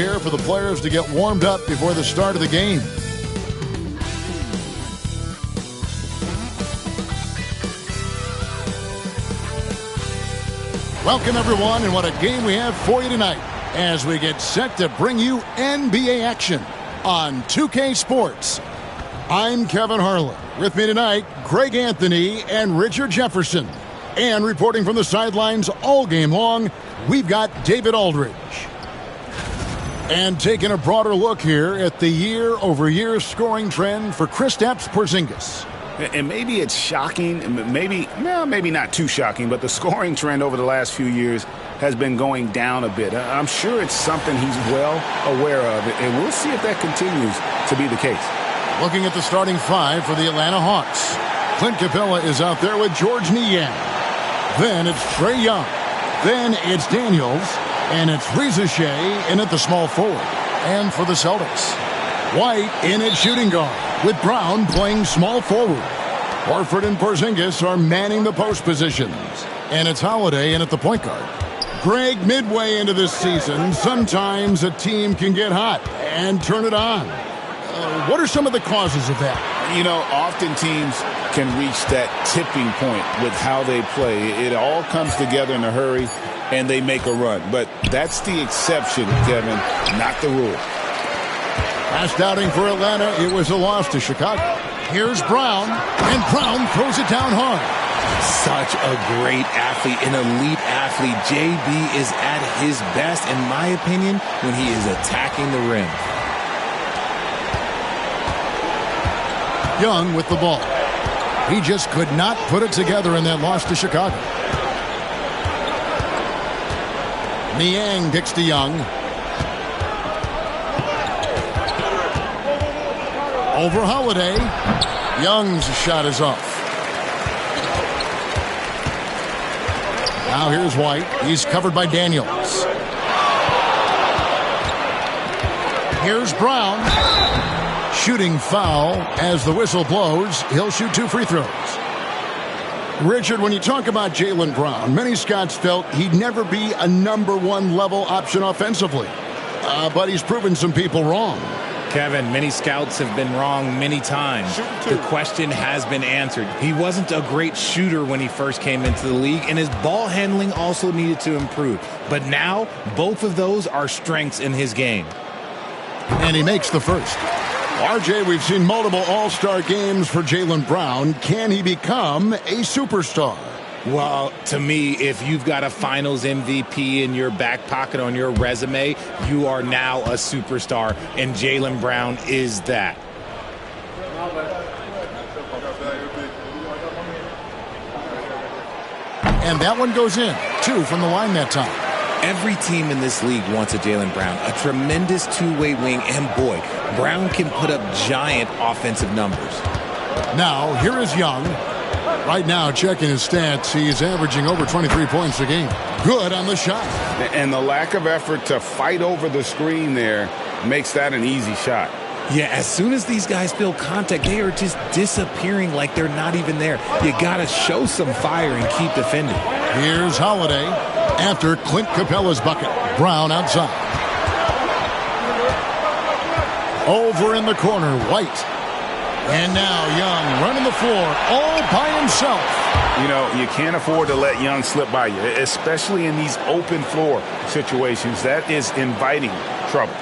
here for the players to get warmed up before the start of the game. Welcome, everyone, and what a game we have for you tonight as we get set to bring you NBA action on 2K Sports. I'm Kevin Harlan. With me tonight, Greg Anthony and Richard Jefferson. And reporting from the sidelines all game long, we've got David Aldridge. And taking a broader look here at the year-over-year scoring trend for Kristaps Porzingis. And maybe it's shocking, maybe not too shocking, but the scoring trend over the last few years has been going down a bit. I'm sure it's something he's well aware of, and we'll see if that continues to be the case. Looking at the starting five for the Atlanta Hawks. Clint Capella is out there with George Niang. Then it's Trae Young. Then it's Daniels. And it's Reza Shea in at the small forward. And for the Celtics, White in at shooting guard, with Brown playing small forward. Horford and Porzingis are manning the post positions. And it's Holiday in at the point guard. Greg, midway into this season, sometimes a team can get hot and turn it on. What are some of the causes of that? You know, often teams can reach that tipping point with how they play. It all comes together in a hurry, and they make a run. But that's the exception, Kevin, not the rule. Last outing for Atlanta, it was a loss to Chicago. Here's Brown, and Brown throws it down hard. Such a great athlete, an elite athlete. JB is at his best, in my opinion, when he is attacking the rim. Young with the ball. He just could not put it together in that loss to Chicago. Niang kicks to Young. Over Holiday. Young's shot is off. Now here's White. He's covered by Daniels. Here's Brown. Shooting foul as the whistle blows. He'll shoot 2 free throws. Richard, when you talk about Jaylen Brown, many scouts felt he'd never be a #1 level option offensively. But he's proven some people wrong. Kevin, many scouts have been wrong many times. The question has been answered. He wasn't a great shooter when he first came into the league, and his ball handling also needed to improve. But now, both of those are strengths in his game. And he makes the first. RJ, we've seen multiple all-star games for Jaylen Brown. Can he become a superstar? Well, to me, if you've got a finals MVP in your back pocket on your resume, you are now a superstar, and Jaylen Brown is that. And that one goes in. 2 from the line that time. Every team in this league wants a Jaylen Brown, a tremendous two-way wing, and boy, Brown can put up giant offensive numbers. Now, here is Young. Right now, checking his stats, he's averaging over 23 points a game. Good on the shot. And the lack of effort to fight over the screen there makes that an easy shot. Yeah, as soon as these guys feel contact, they are just disappearing like they're not even there. You got to show some fire and keep defending. Here's Holiday after Clint Capella's bucket. Brown outside. Over in the corner, White. And now Young running the floor all by himself. You know, you can't afford to let Young slip by you, especially in these open floor situations. That is inviting trouble.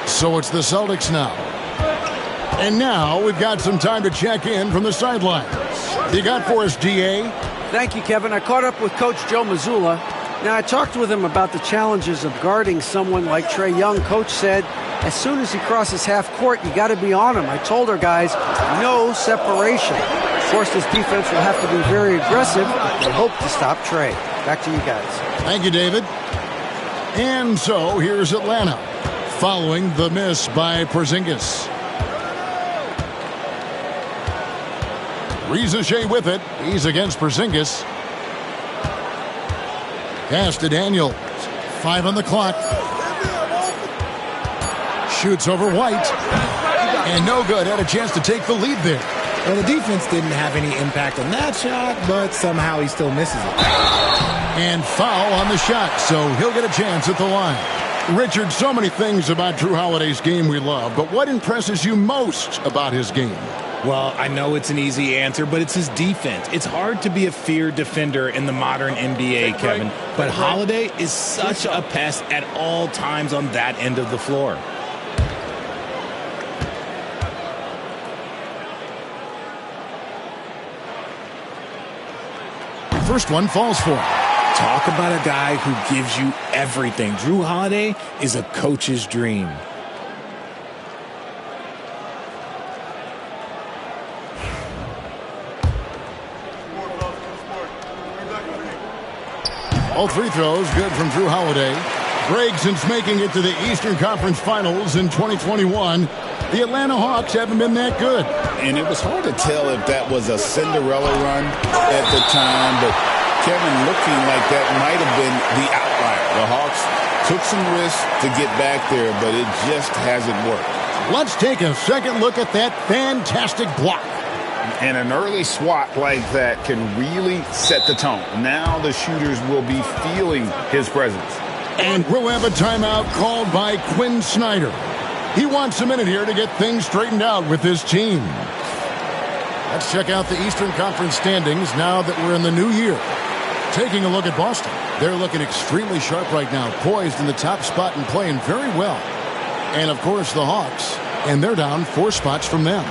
So it's the Celtics now. And now we've got some time to check in from the sidelines. You got for us, DA? Thank you, Kevin. I caught up with Coach Joe Mazzulla. Now, I talked with him about the challenges of guarding someone like Trae Young. Coach said, as soon as he crosses half court, you got to be on him. I told our guys, no separation. Of course, this defense will have to be very aggressive if they hope to stop Trae. Back to you guys. Thank you, David. And so here's Atlanta, following the miss by Porzingis. Reza Shea with it. He's against Porzingis. Pass to Daniels. 5 on the clock. Shoots over White. And no good. Had a chance to take the lead there. Well, the defense didn't have any impact on that shot, but somehow he still misses it. And foul on the shot, so he'll get a chance at the line. Richard, so many things about Drew Holiday's game we love, but what impresses you most about his game? Well, I know it's an easy answer, but it's his defense. It's hard to be a feared defender in the modern NBA, Kevin, but Holiday is such a pest at all times on that end of the floor. First one falls for him. Talk about a guy who gives you everything. Drew Holiday is a coach's dream. All free throws good from Drew Holiday. Greg, since making it to the Eastern Conference Finals in 2021, the Atlanta Hawks haven't been that good. And it was hard to tell if that was a Cinderella run at the time, but Kevin, looking like that might have been the outlier. The Hawks took some risks to get back there, but it just hasn't worked. Let's take a second look at that fantastic block. And an early swat like that can really set the tone. Now the shooters will be feeling his presence. And we'll have a timeout called by Quinn Snyder. He wants a minute here to get things straightened out with his team. Let's check out the Eastern Conference standings now that we're in the new year. Taking a look at Boston. They're looking extremely sharp right now, poised in the top spot and playing very well. And, of course, the Hawks, and they're down 4 spots from them.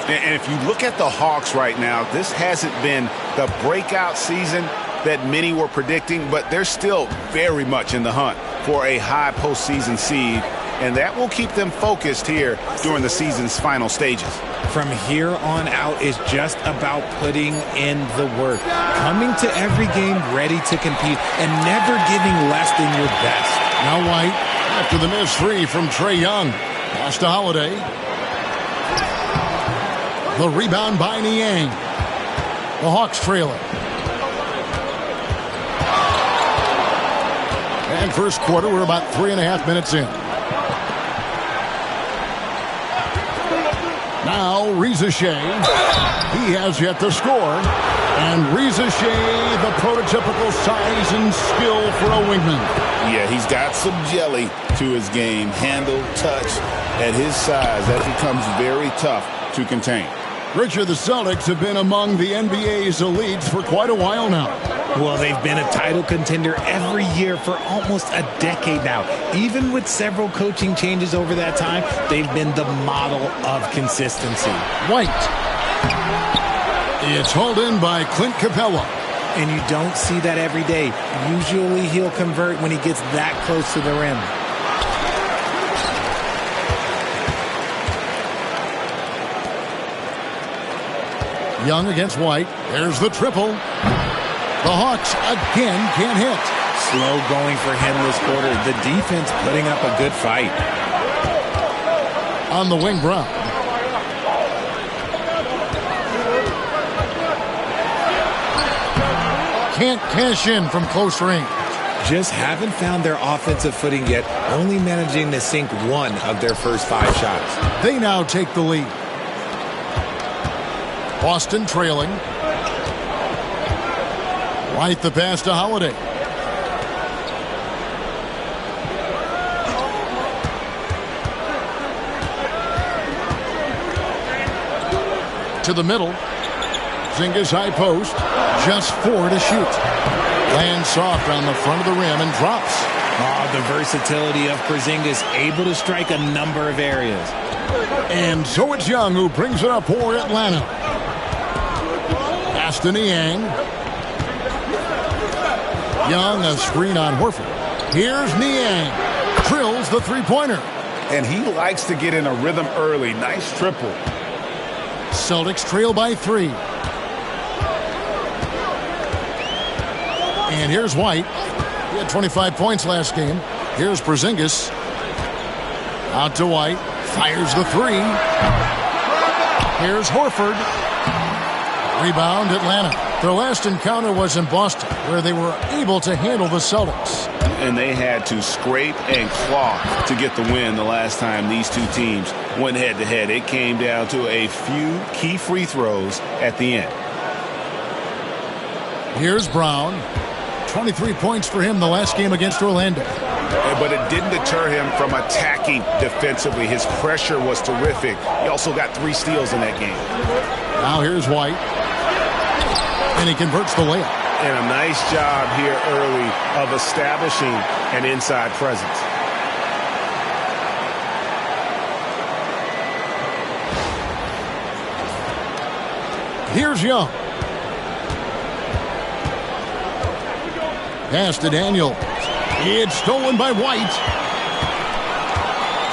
And if you look at the Hawks right now, this hasn't been the breakout season that many were predicting, but they're still very much in the hunt for a high postseason seed, and that will keep them focused here during the season's final stages. From here on out is just about putting in the work, coming to every game ready to compete, and never giving less than your best. Now White, after the missed 3 from Trae Young. Pass to Holiday. The rebound by Niang. The Hawks trail it. And first quarter, we're about 3.5 minutes in. Now, Reza Shea. He has yet to score. And Reza Shea, the prototypical size and skill for a wingman. Yeah, he's got some jelly to his game. Handle, touch. At his size, that becomes very tough to contain. Richard, the Celtics have been among the NBA's elites for quite a while now. Well, they've been a title contender every year for almost a decade now. Even with several coaching changes over that time, they've been the model of consistency. White. It's hauled in by Clint Capella. And you don't see that every day. Usually he'll convert when he gets that close to the rim. Young against White. There's the triple. The Hawks again can't hit. Slow going for him this quarter. The defense putting up a good fight. On the wing, Brown. Can't cash in from close range. Just haven't found their offensive footing yet, only managing to sink 1 of their first 5 shots. They now take the lead. Boston trailing. White the pass to Holiday. To the middle. Zingas high post. Just 4 to shoot. Lands soft on the front of the rim and drops. Oh, the versatility of Porzingis, able to strike a number of areas. And so it's Young who brings it up for Atlanta. Pass to Niang. Young, a screen on Horford. Here's Niang. Drills the three-pointer. And he likes to get in a rhythm early. Nice triple. Celtics trail by 3. And here's White. He had 25 points last game. Here's Porzingis. Out to White. Fires the 3. Here's Horford. Rebound, Atlanta. Their last encounter was in Boston, where they were able to handle the Celtics. And they had to scrape and claw to get the win the last time these two teams went head-to-head. It came down to a few key free throws at the end. Here's Brown. 23 points for him the last game against Orlando. But it didn't deter him from attacking defensively. His pressure was terrific. He also got 3 steals in that game. Now here's White. And he converts the layup. And a nice job here early of establishing an inside presence. Here's Young. Pass to Daniel. It's stolen by White.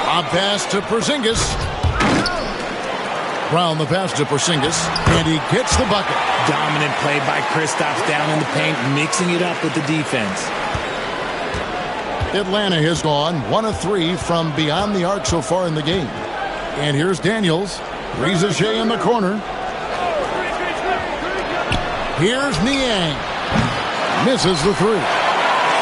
A pass to Porzingis. Brown the pass to Porzingis. And he gets the bucket. Dominant play by Kristaps down in the paint, mixing it up with the defense. Atlanta has gone 1 of 3 from beyond the arc so far in the game. And here's Daniels. Rizichet in the corner. Here's Niang. Misses the 3.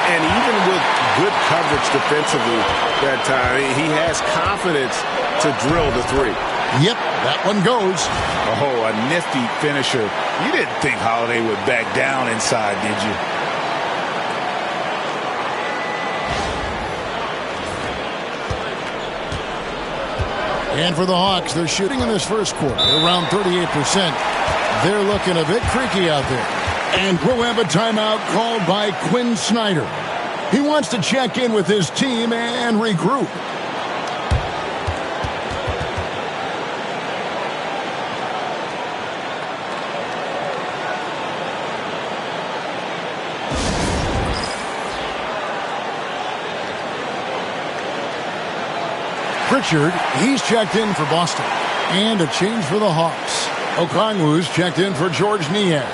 And even with good coverage defensively that time, he has confidence to drill the 3. Yep, that one goes. Oh, a nifty finisher. You didn't think Holiday would back down inside, did you? And for the Hawks, they're shooting in this first quarter around 38%. They're looking a bit creaky out there. And we'll have a timeout called by Quinn Snyder. He wants to check in with his team and regroup. Pritchard, he's checked in for Boston. And a change for the Hawks. Okongwu's checked in for George Niang.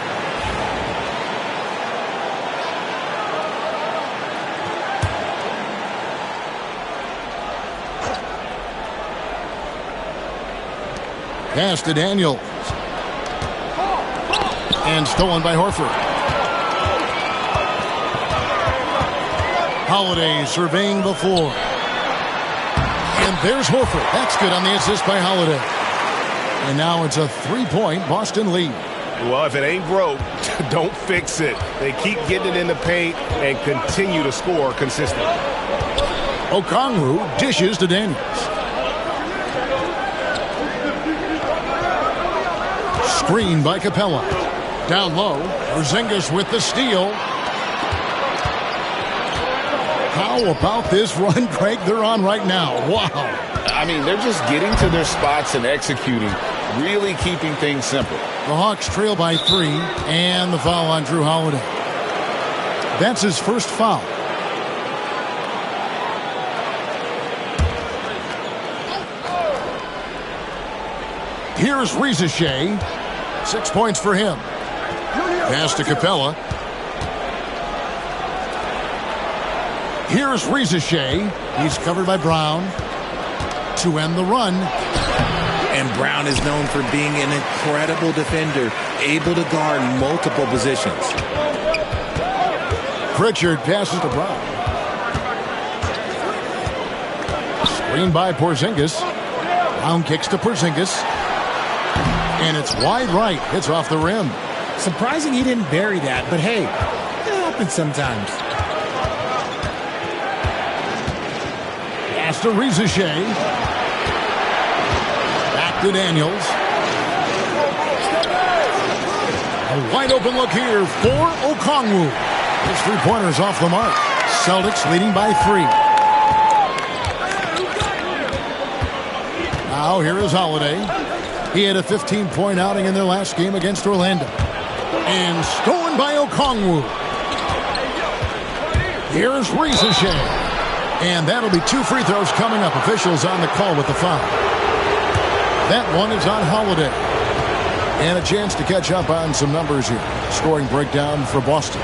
Pass to Daniels. And stolen by Horford. Holiday surveying the floor. And there's Horford. That's good on the assist by Holiday. And now it's a 3-point Boston lead. Well, if it ain't broke, don't fix it. They keep getting it in the paint and continue to score consistently. Okongwu dishes to Daniels. Screen by Capella. Down low. Porzingis with the steal. How about this run, Craig, they're on right now? Wow. I mean, they're just getting to their spots and executing, really keeping things simple. The Hawks trail by 3, and the foul on Drew Holiday. That's his first foul. Here's Rizichet. 6 points for him. Pass to Capella. Here's Rizichet. He's covered by Brown to end the run. And Brown is known for being an incredible defender, able to guard multiple positions. Pritchard passes to Brown. Screen by Porzingis. Brown kicks to Porzingis. And it's wide right. It's off the rim. Surprising he didn't bury that, but hey, it happens sometimes. Pass to Rizichet. Back to Daniels. A wide open look here for Okongwu. His 3-pointer's off the mark. Celtics leading by 3. Now here is Holiday. He had a 15-point outing in their last game against Orlando. And stolen by Okongwu. Here's Rizichet. And that'll be 2 free throws coming up. Officials on the call with the foul. That one is on Holiday. And a chance to catch up on some numbers here. Scoring breakdown for Boston.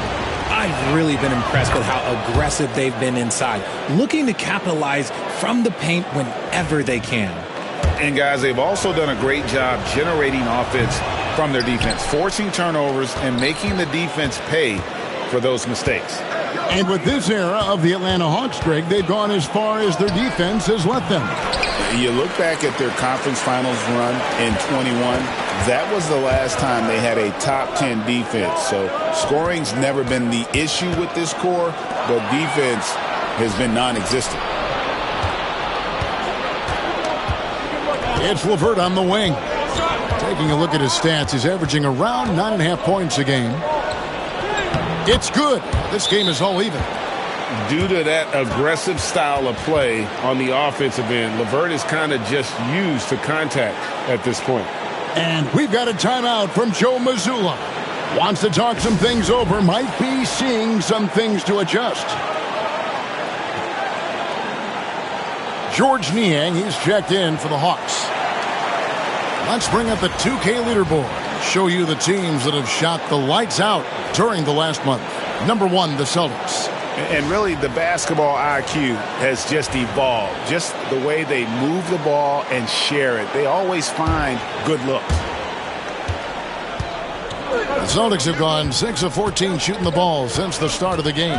I've really been impressed with how aggressive they've been inside, looking to capitalize from the paint whenever they can. And, guys, they've also done a great job generating offense from their defense, forcing turnovers and making the defense pay for those mistakes. And with this era of the Atlanta Hawks, Greg, they've gone as far as their defense has let them. You look back at their conference finals run in 21, That was the last time they had a top 10 defense. So scoring's never been the issue with this core, but defense has been non-existent. It's LeVert on the wing. Taking a look at his stats, he's averaging around 9.5 points a game. It's good. This game is all even. Due to that aggressive style of play on the offensive end, LeVert is kind of just used to contact at this point. And we've got a timeout from Joe Mazzulla. Wants to talk some things over, might be seeing some things to adjust. George Niang, he's checked in for the Hawks. Let's bring up the 2K leaderboard. Show you the teams that have shot the lights out during the last month. Number 1, the Celtics. And really, the basketball IQ has just evolved. Just the way they move the ball and share it. They always find good looks. The Celtics have gone 6 of 14 shooting the ball since the start of the game.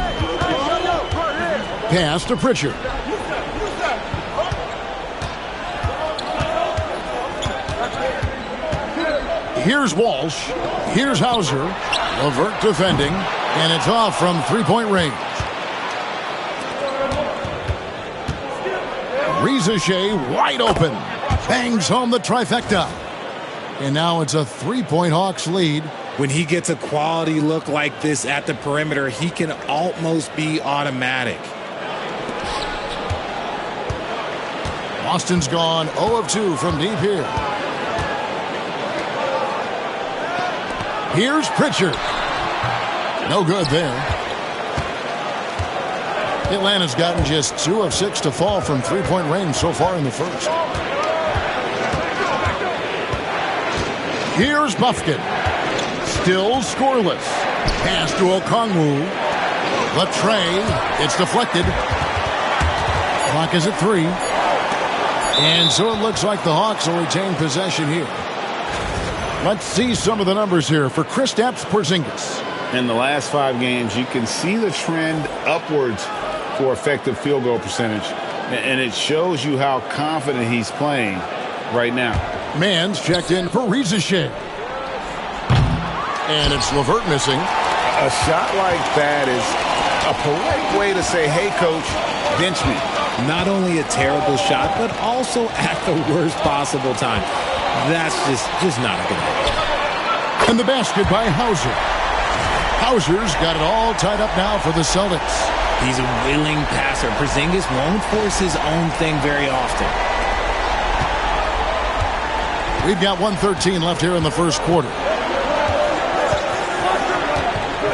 Pass to Pritchard. Here's Walsh. Here's Hauser. LeVert defending. And it's off from three-point range. Rizachet wide open. Bangs home the trifecta. And now it's a three-point Hawks lead. When he gets a quality look like this at the perimeter, he can almost be automatic. Boston's gone 0 of 2 from deep here. Here's Pritchard. No good there. Atlanta's gotten just 2 of 6 to fall from three-point range so far in the first. Here's Buffkin. Still scoreless. Pass to Okongwu. Latre. It's deflected. Clock is at 3. And so it looks like the Hawks will retain possession here. Let's see some of the numbers here for Kristaps Porzingis. In the last 5 games, you can see the trend upwards for effective field goal percentage. And it shows you how confident he's playing right now. Mann's checked in for Rizachet. And it's LeVert missing. A shot like that is a polite way to say, hey, coach, bench me. Not only a terrible shot, but also at the worst possible time. That's just not a good idea. And the basket by Hauser. Hauser's got it all tied up now for the Celtics. He's a willing passer. Porzingis won't force his own thing very often. We've got 1:13 left here in the first quarter.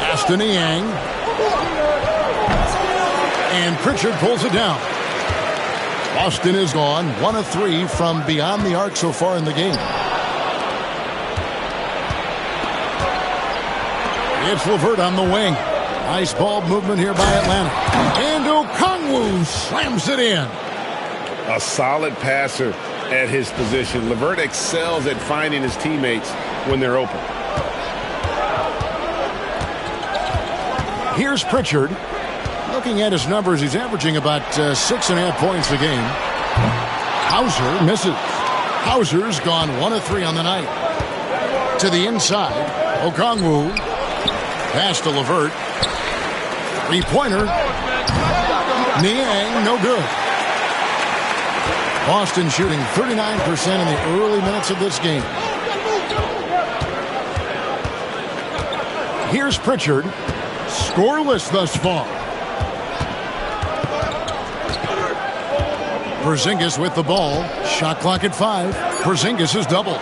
Aston Niang. And Pritchard pulls it down. Boston is gone 1 of 3 from beyond the arc so far in the game. It's LeVert on the wing. Nice ball movement here by Atlanta. And Okongwu slams it in. A solid passer at his position. LeVert excels at finding his teammates when they're open. Here's Pritchard. Looking at his numbers, he's averaging about 6.5 points a game. Hauser misses. Hauser's gone 1 of 3 on the night. To the inside, Okongwu. Pass to LeVert. Three-pointer. Niang, no good. Boston shooting 39% in the early minutes of this game. Here's Pritchard. Scoreless thus far. Porzingis with the ball. Shot clock at 5. Porzingis is doubled.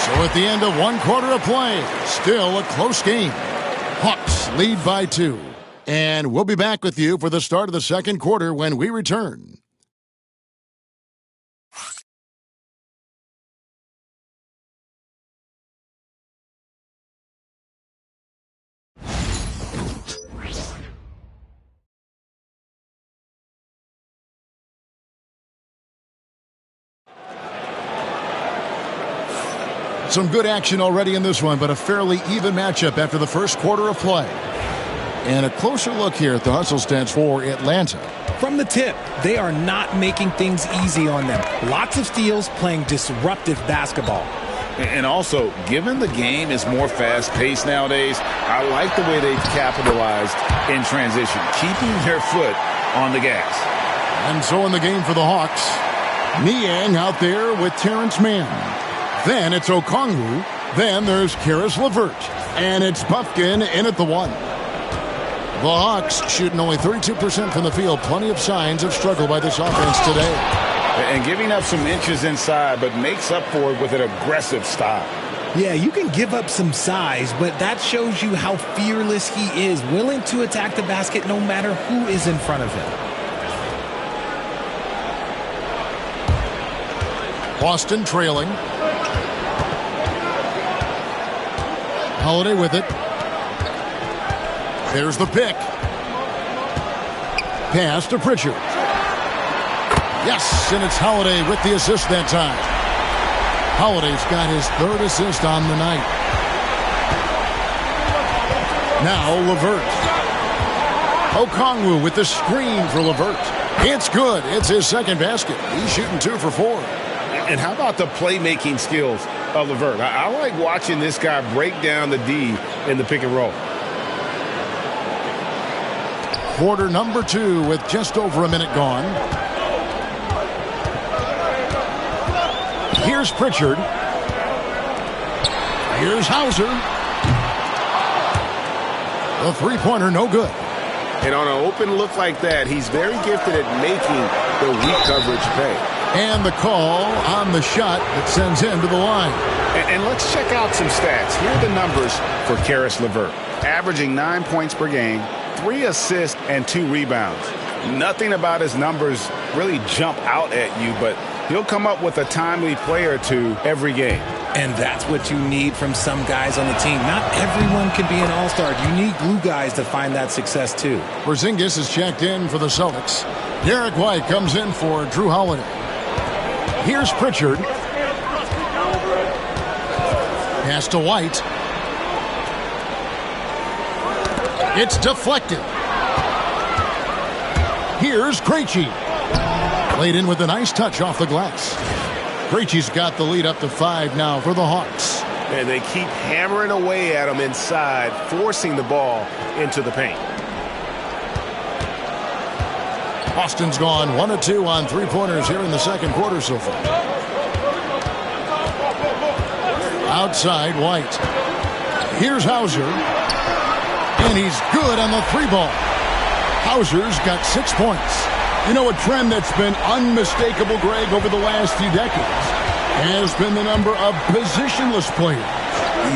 So at the end of 1 quarter of play, still a close game. Hawks lead by 2. And we'll be back with you for the start of the second quarter when we return. Some good action already in this one, but a fairly even matchup after the first quarter of play. And a closer look here at the hustle stats for Atlanta. From the tip, they are not making things easy on them. Lots of steals, playing disruptive basketball. And also, given the game is more fast-paced nowadays, I like the way they've capitalized in transition, keeping their foot on the gas. And so in the game for the Hawks, Niang out there with Terrence Mann. Then it's Okongwu. Then there's Karis LeVert. And it's Buffkin in at the 1. The Hawks shooting only 32% from the field. Plenty of signs of struggle by this offense today. And giving up some inches inside, but makes up for it with an aggressive style. Yeah, you can give up some size, but that shows you how fearless he is, willing to attack the basket no matter who is in front of him. Boston trailing. Holiday with it. There's the pick. Pass to Pritchard. Yes, and it's Holiday with the assist that time. Holiday's got his 3rd assist on the night. Now LeVert. Okongwu with the screen for LeVert. It's good. It's his 2nd basket. He's shooting 2 for 4. And how about the playmaking skills of LeVert? I like watching this guy break down the D in the pick and roll. Quarter number 2 with just over a minute gone. Here's Pritchard. Here's Hauser. The 3-pointer no good. And on an open look like that, he's very gifted at making the weak coverage pay. And the call on the shot that sends him to the line. And let's check out some stats. Here are the numbers for Karis LeVert. Averaging 9 points per game, 3 assists, and 2 rebounds. Nothing about his numbers really jump out at you, but he'll come up with a timely play or two every game. And that's what you need from some guys on the team. Not everyone can be an all-star. You need glue guys to find that success, too. Porzingis is checked in for the Celtics. Derek White comes in for Drew Holiday. Here's Pritchard. Pass to White. It's deflected. Here's Krejci. Laid in with a nice touch off the glass. Krejci's got the lead up to 5 now for the Hawks. And they keep hammering away at him inside, forcing the ball into the paint. Boston's gone 1 of 2 on 3-pointers here in the 2nd quarter so far. Outside, White. Here's Hauser. And he's good on the 3-ball. Hauser's got 6 points. You know, a trend that's been unmistakable, Greg, over the last few decades has been the number of positionless players.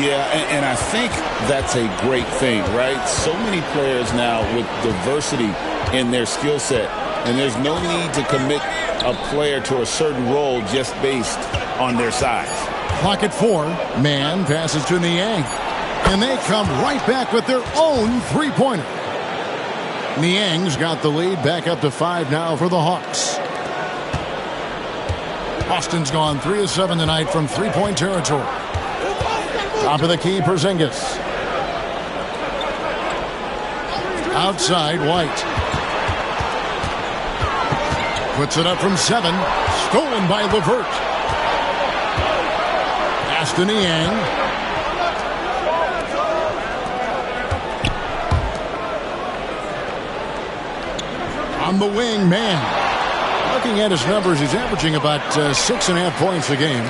Yeah, and I think that's a great thing, right? So many players now with diversity in their skill set, and there's no need to commit a player to a certain role just based on their size. Clock at 4. Man passes to Niang. And they come right back with their own 3-pointer. Niang's got the lead back up to 5 now for the Hawks. Boston's gone 3 of 7 tonight from 3-point territory. Top of the key, Porzingis. Outside, White. Puts it up from 7. Stolen by LeVert. Pass to Niang. On the wing, man. Looking at his numbers, he's averaging about 6.5 points a game.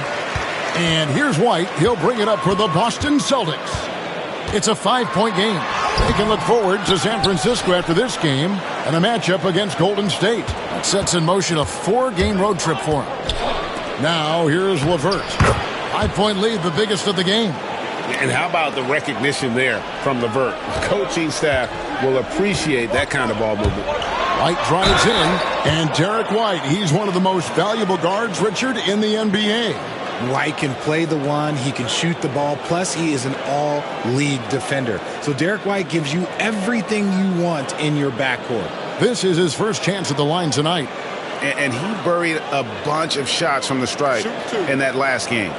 And here's White. He'll bring it up for the Boston Celtics. It's a 5-point game. They can look forward to San Francisco after this game and a matchup against Golden State. That sets in motion a 4-game road trip for him. Now, here's LeVert. 5-point lead, the biggest of the game. And how about the recognition there from LeVert? The coaching staff will appreciate that kind of ball movement. White drives in, and Derek White, he's one of the most valuable guards, Richard, in the NBA. White can play the 1, he can shoot the ball, plus he is an all-league defender. So Derek White gives you everything you want in your backcourt. This is his first chance at the line tonight. And he buried a bunch of shots from the stripe in that last game.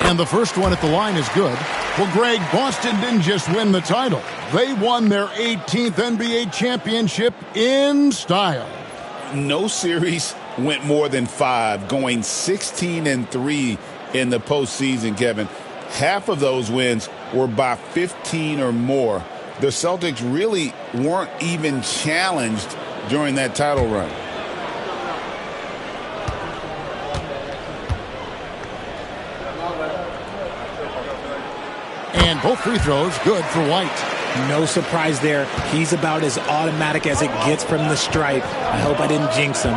And the first one at the line is good. Well, Greg, Boston didn't just win the title. They won their 18th NBA championship in style. No series went more than 5, going 16-3 in the postseason, Kevin. Half of those wins were by 15 or more. The Celtics really weren't even challenged during that title run. And both free throws good for White. No surprise there. He's about as automatic as it gets from the stripe. I hope I didn't jinx him.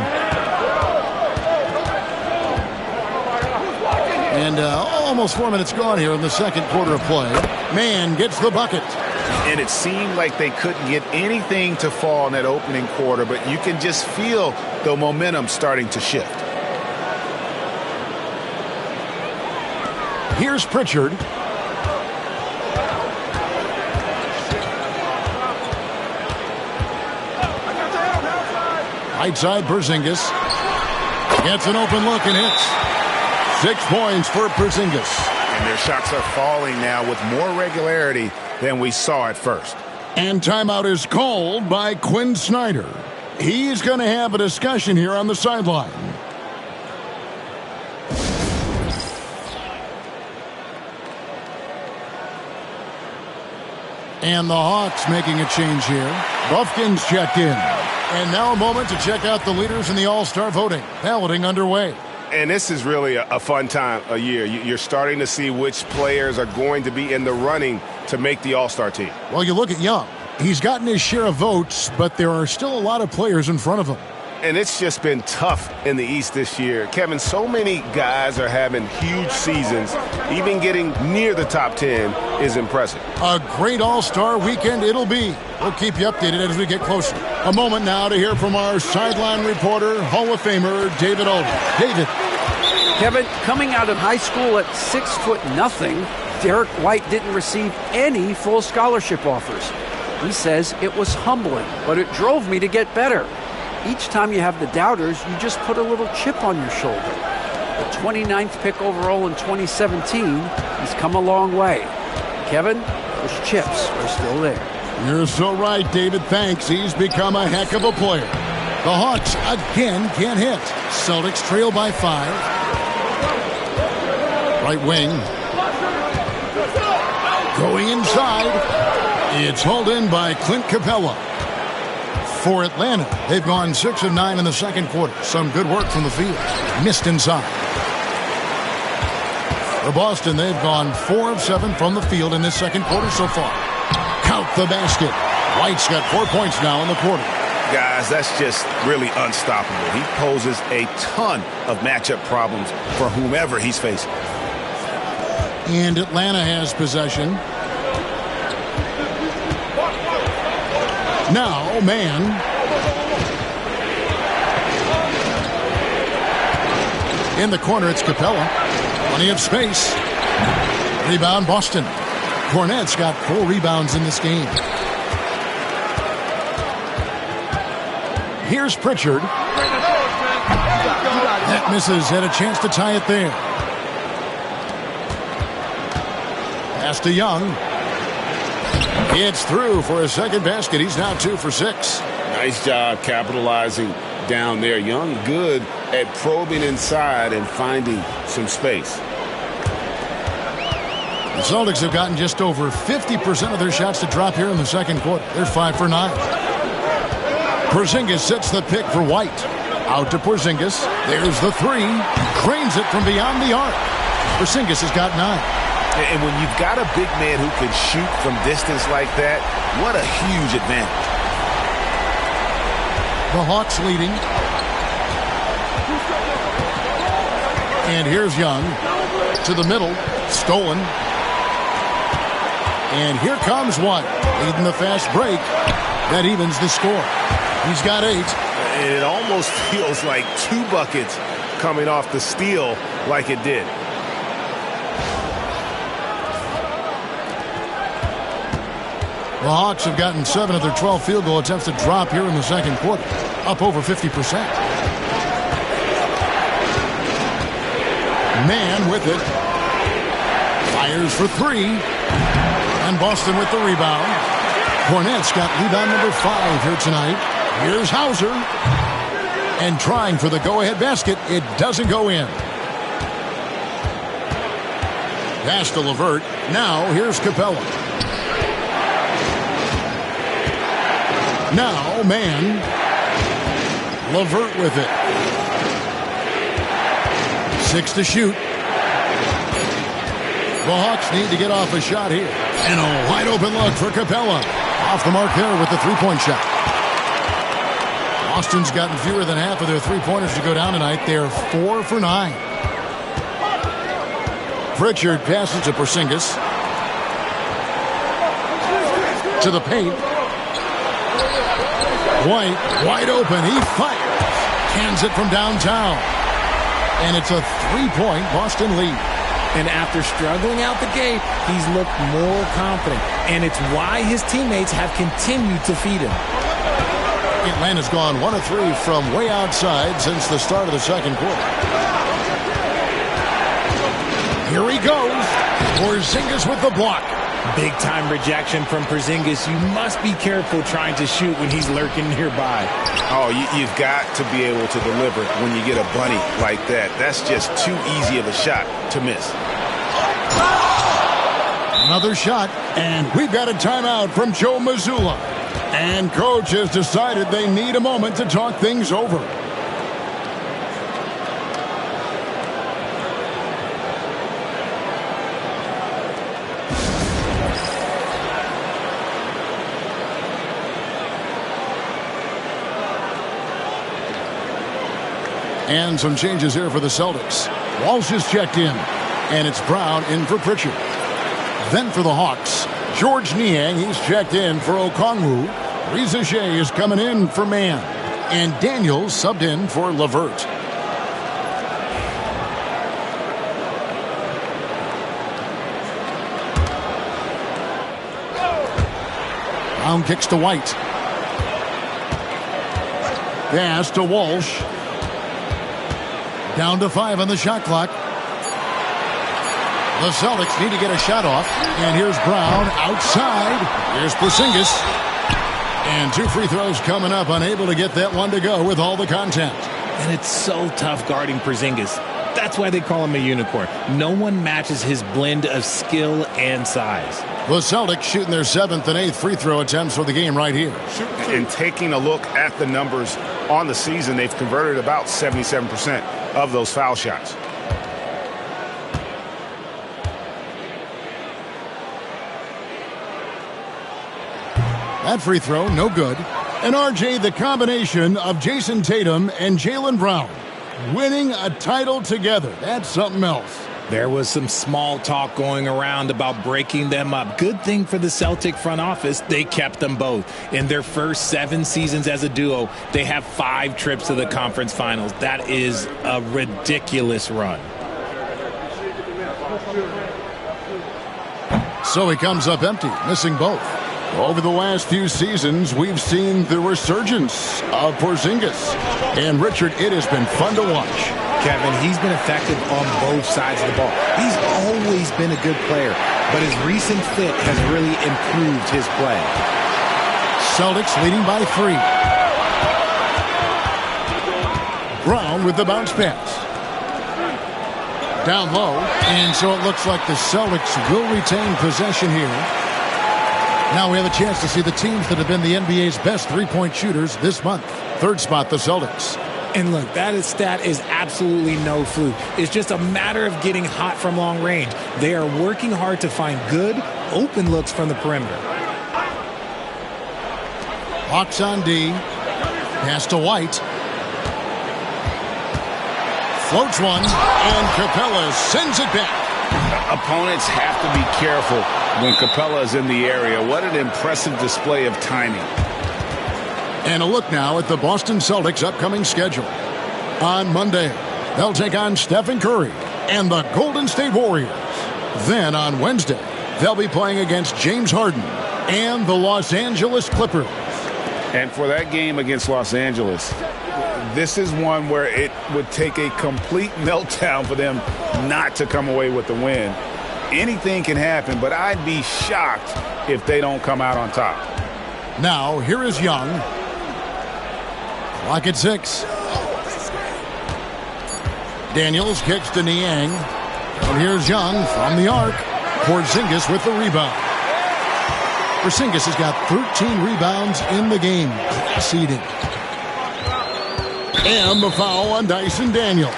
And almost 4 minutes gone here in the second quarter of play. Man gets the bucket. And it seemed like they couldn't get anything to fall in that opening quarter, but you can just feel the momentum starting to shift. Here's Pritchard. Right side, Porzingis. Gets an open look and hits. 6 points for Porzingis. And their shots are falling now with more regularity than we saw at first. And timeout is called by Quinn Snyder. He's going to have a discussion here on the sideline. And the Hawks making a change here. Buffkin's checked in. And now a moment to check out the leaders in the All-Star voting. Balloting underway. And this is really a fun time of year. You're starting to see which players are going to be in the running to make the All-Star team. Well, you look at Young. He's gotten his share of votes, but there are still a lot of players in front of him. And it's just been tough in the East this year. Kevin, so many guys are having huge seasons. Even getting near the top 10 is impressive. A great All-Star weekend it'll be. We'll keep you updated as we get closer. A moment now to hear from our sideline reporter, Hall of Famer David Oldham. David. Kevin, coming out of high school at 6'0", Derek White didn't receive any full scholarship offers. He says it was humbling, but it drove me to get better. Each time you have the doubters, you just put a little chip on your shoulder. The 29th pick overall in 2017, he's come a long way. Kevin, those chips are still there. You're so right, David. Thanks. He's become a heck of a player. The Hawks again can't hit. Celtics trail by 5. Right wing. Going inside. It's hauled in by Clint Capella. For Atlanta, they've gone 6 of 9 in the second quarter. Some good work from the field. Missed inside. For Boston, they've gone 4 of 7 from the field in this second quarter so far. Count the basket. White's got 4 points now in the quarter. Guys, that's just really unstoppable. He poses a ton of matchup problems for whomever he's facing. And Atlanta has possession. Now, man. In the corner, it's Capella. Plenty of space. Rebound, Boston. Cornette's got 4 rebounds in this game. Here's Pritchard. That misses. Had a chance to tie it there. Pass to Young. It's through for a second basket. He's now 2 for 6. Nice job capitalizing down there. Young good at probing inside and finding some space. The Celtics have gotten just over 50% of their shots to drop here in the second quarter. They're 5 for 9. Porzingis sets the pick for White. Out to Porzingis. There's the 3. Cranes it from beyond the arc. Porzingis has got 9. And when you've got a big man who can shoot from distance like that, what a huge advantage. The Hawks leading. And here's Young to the middle. Stolen. And here comes White, leading the fast break. That evens the score. He's got 8. And it almost feels like 2 buckets coming off the steal like it did. The Hawks have gotten 7 of their 12 field goal attempts to drop here in the second quarter, up over 50%. Man with it. Fires for 3. And Boston with the rebound. Cornette's got rebound number 5 here tonight. Here's Hauser. And trying for the go-ahead basket. It doesn't go in. Pass to LeVert. Now here's Capella. Now man. LeVert with it. 6 to shoot. The Hawks need to get off a shot here. And a wide open look for Capella. Off the mark there with the three-point shot. Boston's gotten fewer than half of their three-pointers to go down tonight. They're 4 for 9. Pritchard passes to Porzingis. To the paint. White, wide open. He fires. Hands it from downtown. And it's a 3-point Boston lead. And after struggling out the gate, he's looked more confident. And it's why his teammates have continued to feed him. Atlanta's gone 1 of 3 from way outside since the start of the second quarter. Here he goes. Porzingis with the block. Big-time rejection from Porzingis. You must be careful trying to shoot when he's lurking nearby. Oh, you've got to be able to deliver when you get a bunny like that. That's just too easy of a shot to miss. Another shot, and we've got a timeout from Joe Mazzulla. And coach has decided they need a moment to talk things over. And some changes here for the Celtics. Walsh is checked in, and it's Brown in for Pritchard. Then for the Hawks, George Niang, he's checked in for Okongwu. Reza Shea is coming in for Mann. And Daniels subbed in for LeVert. Brown kicks to White. Pass to Walsh. Down to 5 on the shot clock. The Celtics need to get a shot off. And here's Brown outside. Here's Porzingis. And 2 free throws coming up. Unable to get that one to go with all the contact. And it's so tough guarding Porzingis. That's why they call him a unicorn. No one matches his blend of skill and size. The Celtics shooting their 7th and 8th free throw attempts for the game right here. And taking a look at the numbers on the season, they've converted about 77% of those foul shots. That free throw, no good. And RJ, the combination of Jason Tatum and Jaylen Brown winning a title together. That's something else. There was some small talk going around about breaking them up. Good thing for the Celtic front office, they kept them both. In their first 7 seasons as a duo, they have 5 trips to the conference finals. That is a ridiculous run. So he comes up empty, missing both. Over the last few seasons, we've seen the resurgence of Porzingis. And Richard, it has been fun to watch. Kevin, he's been effective on both sides of the ball. He's always been a good player, but his recent fit has really improved his play. Celtics leading by 3. Brown with the bounce pass. Down low, and so it looks like the Celtics will retain possession here. Now we have a chance to see the teams that have been the NBA's best three-point shooters this month. 3rd spot, the Celtics. And look, that stat is absolutely no fluke. It's just a matter of getting hot from long range. They are working hard to find good, open looks from the perimeter. Hawks on D. Pass to White. Floats one, and Capella sends it back. Opponents have to be careful when Capella is in the area. What an impressive display of timing. And a look now at the Boston Celtics' upcoming schedule. On Monday, they'll take on Stephen Curry and the Golden State Warriors. Then on Wednesday, they'll be playing against James Harden and the Los Angeles Clippers. And for that game against Los Angeles, this is one where it would take a complete meltdown for them not to come away with the win. Anything can happen, but I'd be shocked if they don't come out on top. Now, here is Young. Clock at 6. Daniels kicks to Niang. And here's Young from the arc. Porzingis with the rebound. Porzingis has got 13 rebounds in the game. Exceeding. And the foul on Dyson Daniels.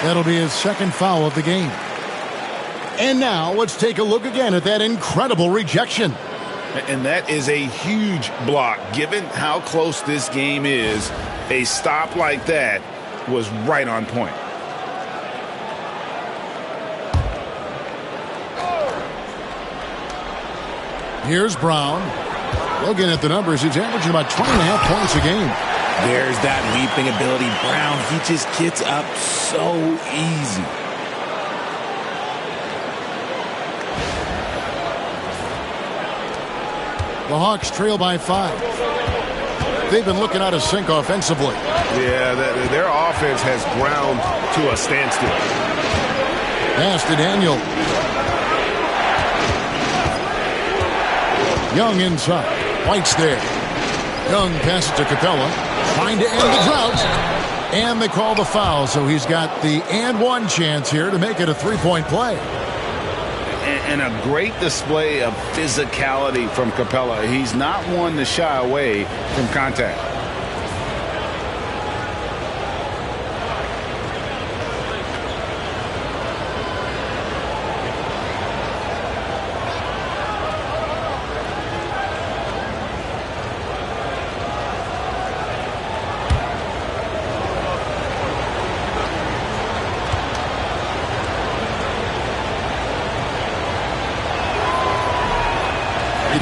That'll be his second foul of the game. And now let's take a look again at that incredible rejection. And that is a huge block. Given how close this game is, a stop like that was right on point. Here's Brown. Looking at the numbers, he's averaging about 20.5 points a game. There's that leaping ability. Brown, he just gets up so easy. The Hawks trail by 5. They've been looking out of sync offensively. Yeah, their offense has ground to a standstill. Pass to Daniel. Young inside. White's there. Young passes to Capella. Trying to end the drought. And they call the foul, so he's got the and one chance here to make it a three-point play. And a great display of physicality from Capella. He's not one to shy away from contact.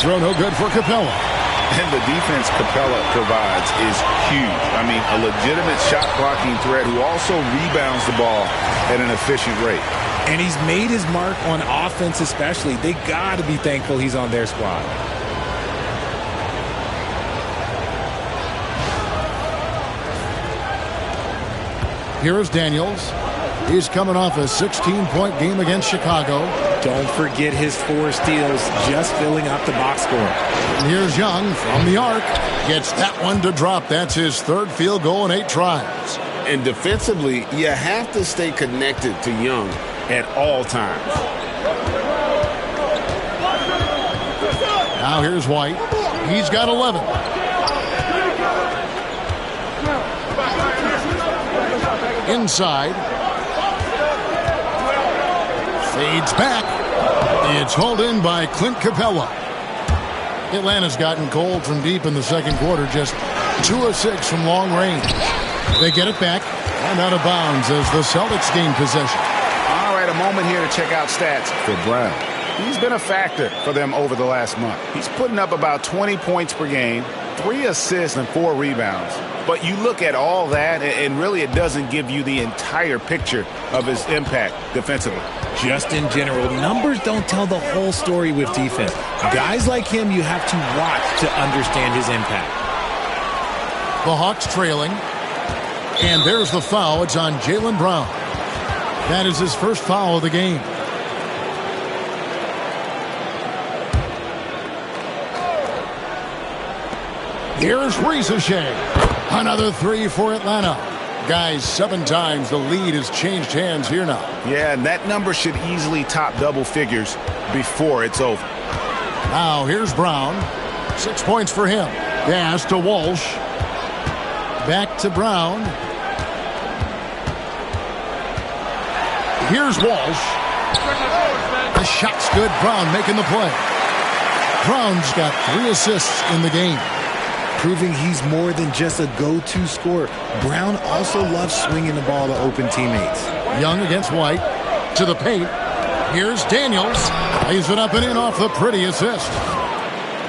Throw no good for Capella. And the defense Capella provides is huge. I mean, a legitimate shot blocking threat who also rebounds the ball at an efficient rate. And he's made his mark on offense especially. They got to be thankful he's on their squad. Here is Daniels. He's coming off a 16-point game against Chicago. Don't forget his 4 steals, just filling up the box score. And here's Young from the arc. Gets that one to drop. That's his third field goal in 8 tries. And defensively, you have to stay connected to Young at all times. Now here's White. He's got 11. Inside. Fades back. It's hauled in by Clint Capella. Atlanta's gotten cold from deep in the second quarter. Just 2 of 6 from long range. They get it back and out of bounds as the Celtics gain possession. All right, a moment here to check out stats for Brown. He's been a factor for them over the last month. He's putting up about 20 points per game, 3 assists and 4 rebounds. But you look at all that, and really it doesn't give you the entire picture of his impact defensively. Just in general, numbers don't tell the whole story with defense. Guys like him, you have to watch to understand his impact. The Hawks trailing. And there's the foul. It's on Jaylen Brown. That is his first foul of the game. Here's Ricochet. Another 3 for Atlanta. Guys, 7 times the lead has changed hands here now. Yeah, and that number should easily top double figures before it's over. Now here's Brown. 6 points for him. Pass to Walsh. Back to Brown. Here's Walsh. The shot's good. Brown making the play. Brown's got 3 assists in the game. Proving he's more than just a go-to scorer. Brown also loves swinging the ball to open teammates. Young against White. To the paint. Here's Daniels. Lays it up and in off the pretty assist.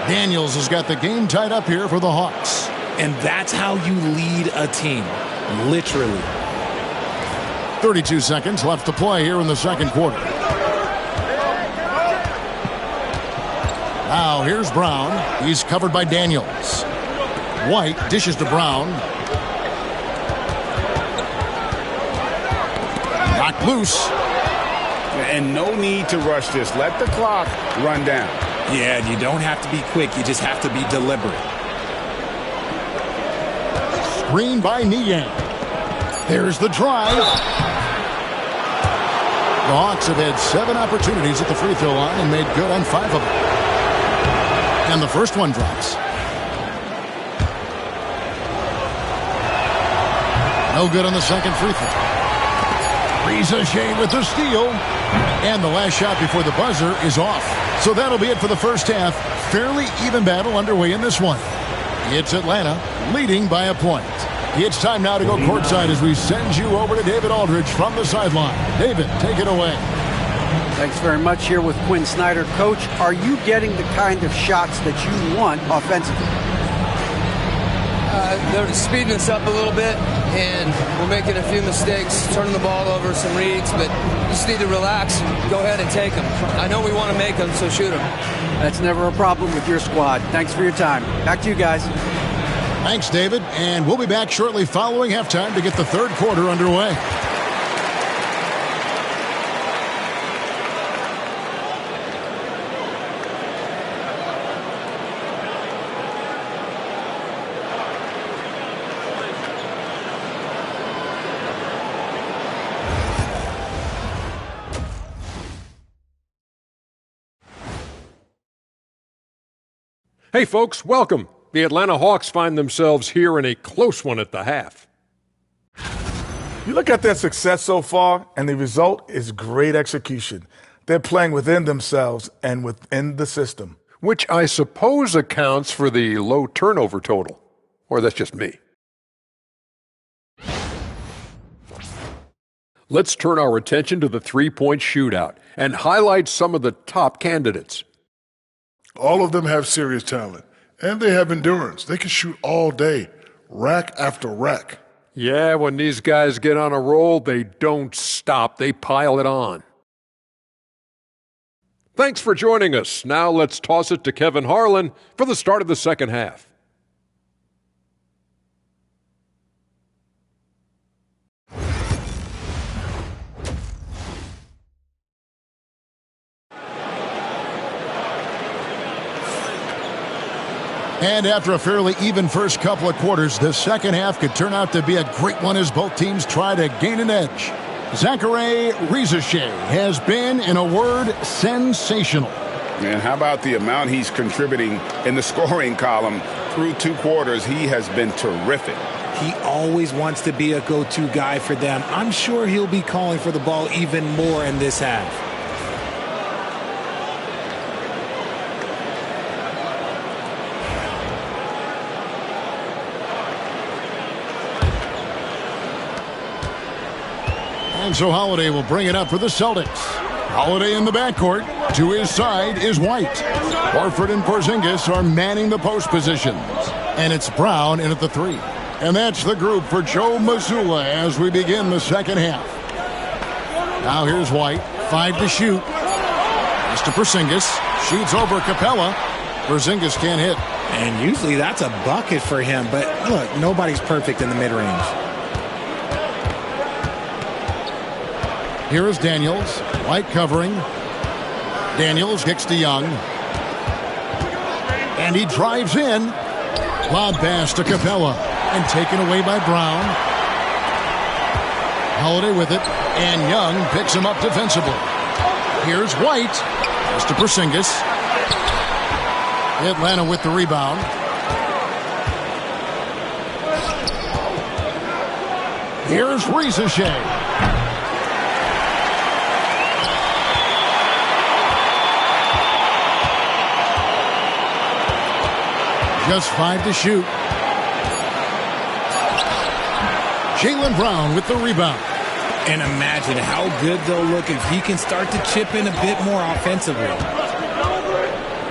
Daniels has got the game tied up here for the Hawks. And that's how you lead a team. Literally. 32 seconds left to play here in the second quarter. Now here's Brown. He's covered by Daniels. White dishes to Brown. Knocked loose. And no need to rush this. Let the clock run down. Yeah, you don't have to be quick. You just have to be deliberate. Screen by Niang. There's the drive. The Hawks have had 7 opportunities at the free throw line and made good on 5 of them. And the first one drops. No good on the second free throw. Rizachet with the steal. And the last shot before the buzzer is off. So that'll be it for the first half. Fairly even battle underway in this one. It's Atlanta leading by a point. It's time now to go courtside as we send you over to David Aldridge from the sideline. David, take it away. Thanks very much. Here with Quinn Snyder. Coach, are you getting the kind of shots that you want offensively? They're speeding us up a little bit, and we're making a few mistakes, turning the ball over, some reads, but you just need to relax and go ahead and take them. I know we want to make them, so shoot them. That's never a problem with your squad. Thanks for your time. Back to you guys. Thanks, David. And we'll be back shortly following halftime to get the third quarter underway. Hey folks, welcome. The Atlanta Hawks find themselves here in a close one at the half. You look at their success so far, and the result is great execution. They're playing within themselves and within the system. Which I suppose accounts for the low turnover total. Or that's just me. Let's turn our attention to the three-point shootout and highlight some of the top candidates. All of them have serious talent, and they have endurance. They can shoot all day, rack after rack. Yeah, when these guys get on a roll, they don't stop. They pile it on. Thanks for joining us. Now let's toss it to Kevin Harlan for the start of the second half. And after a fairly even first couple of quarters, the second half could turn out to be a great one as both teams try to gain an edge. Zachary Rizachet has been, in a word, sensational. And how about the amount he's contributing in the scoring column through 2 quarters? He has been terrific. He always wants to be a go-to guy for them. I'm sure he'll be calling for the ball even more in this half. And so Holiday will bring it up for the Celtics. Holiday in the backcourt. To his side is White. Horford and Porzingis are manning the post positions. And it's Brown in at the 3. And that's the group for Joe Mazzulla as we begin the second half. Now here's White. 5 to shoot. Pass to Porzingis. Shoots over Capella. Porzingis can't hit. And usually that's a bucket for him. But look, nobody's perfect in the mid-range. Here is Daniels. White covering. Daniels kicks to Young. And he drives in. Lob pass to Capella. And taken away by Brown. Holiday with it. And Young picks him up defensively. Here's White. Pass to Porzingis. Atlanta with the rebound. Here's Rizachet. Just 5 to shoot. Jaylen Brown with the rebound. And imagine how good they'll look if he can start to chip in a bit more offensively.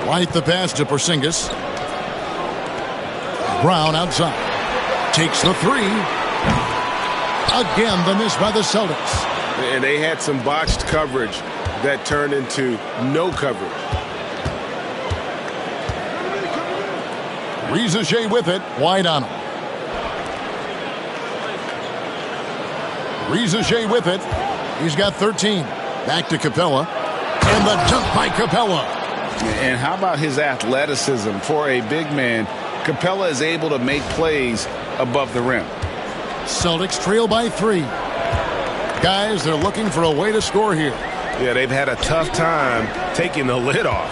White the pass to Porzingis. Brown outside. Takes the 3. Again, the miss by the Celtics. And they had some botched coverage that turned into no coverage. Rizachet with it. White on him. Rizachet with it. He's got 13. Back to Capella. And the dunk by Capella. And how about his athleticism? For a big man, Capella is able to make plays above the rim. Celtics trail by 3. Guys, they're looking for a way to score here. Yeah, they've had a tough time taking the lid off.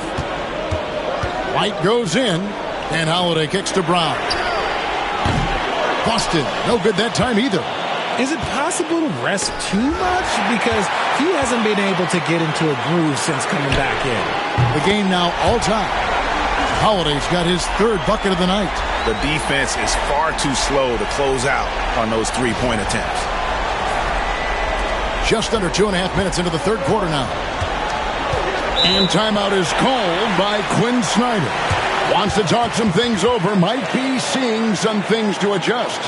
White goes in, and Holiday kicks to Brown. Boston, no good that time either. Is it possible to rest too much? Because he hasn't been able to get into a groove since coming back in. The game now all time. Holiday's got his 3rd bucket of the night. The defense is far too slow to close out on those three-point attempts. Just under 2.5 minutes into the 3rd quarter now. And timeout is called by Quinn Snyder. Wants to talk some things over. Might be seeing some things to adjust.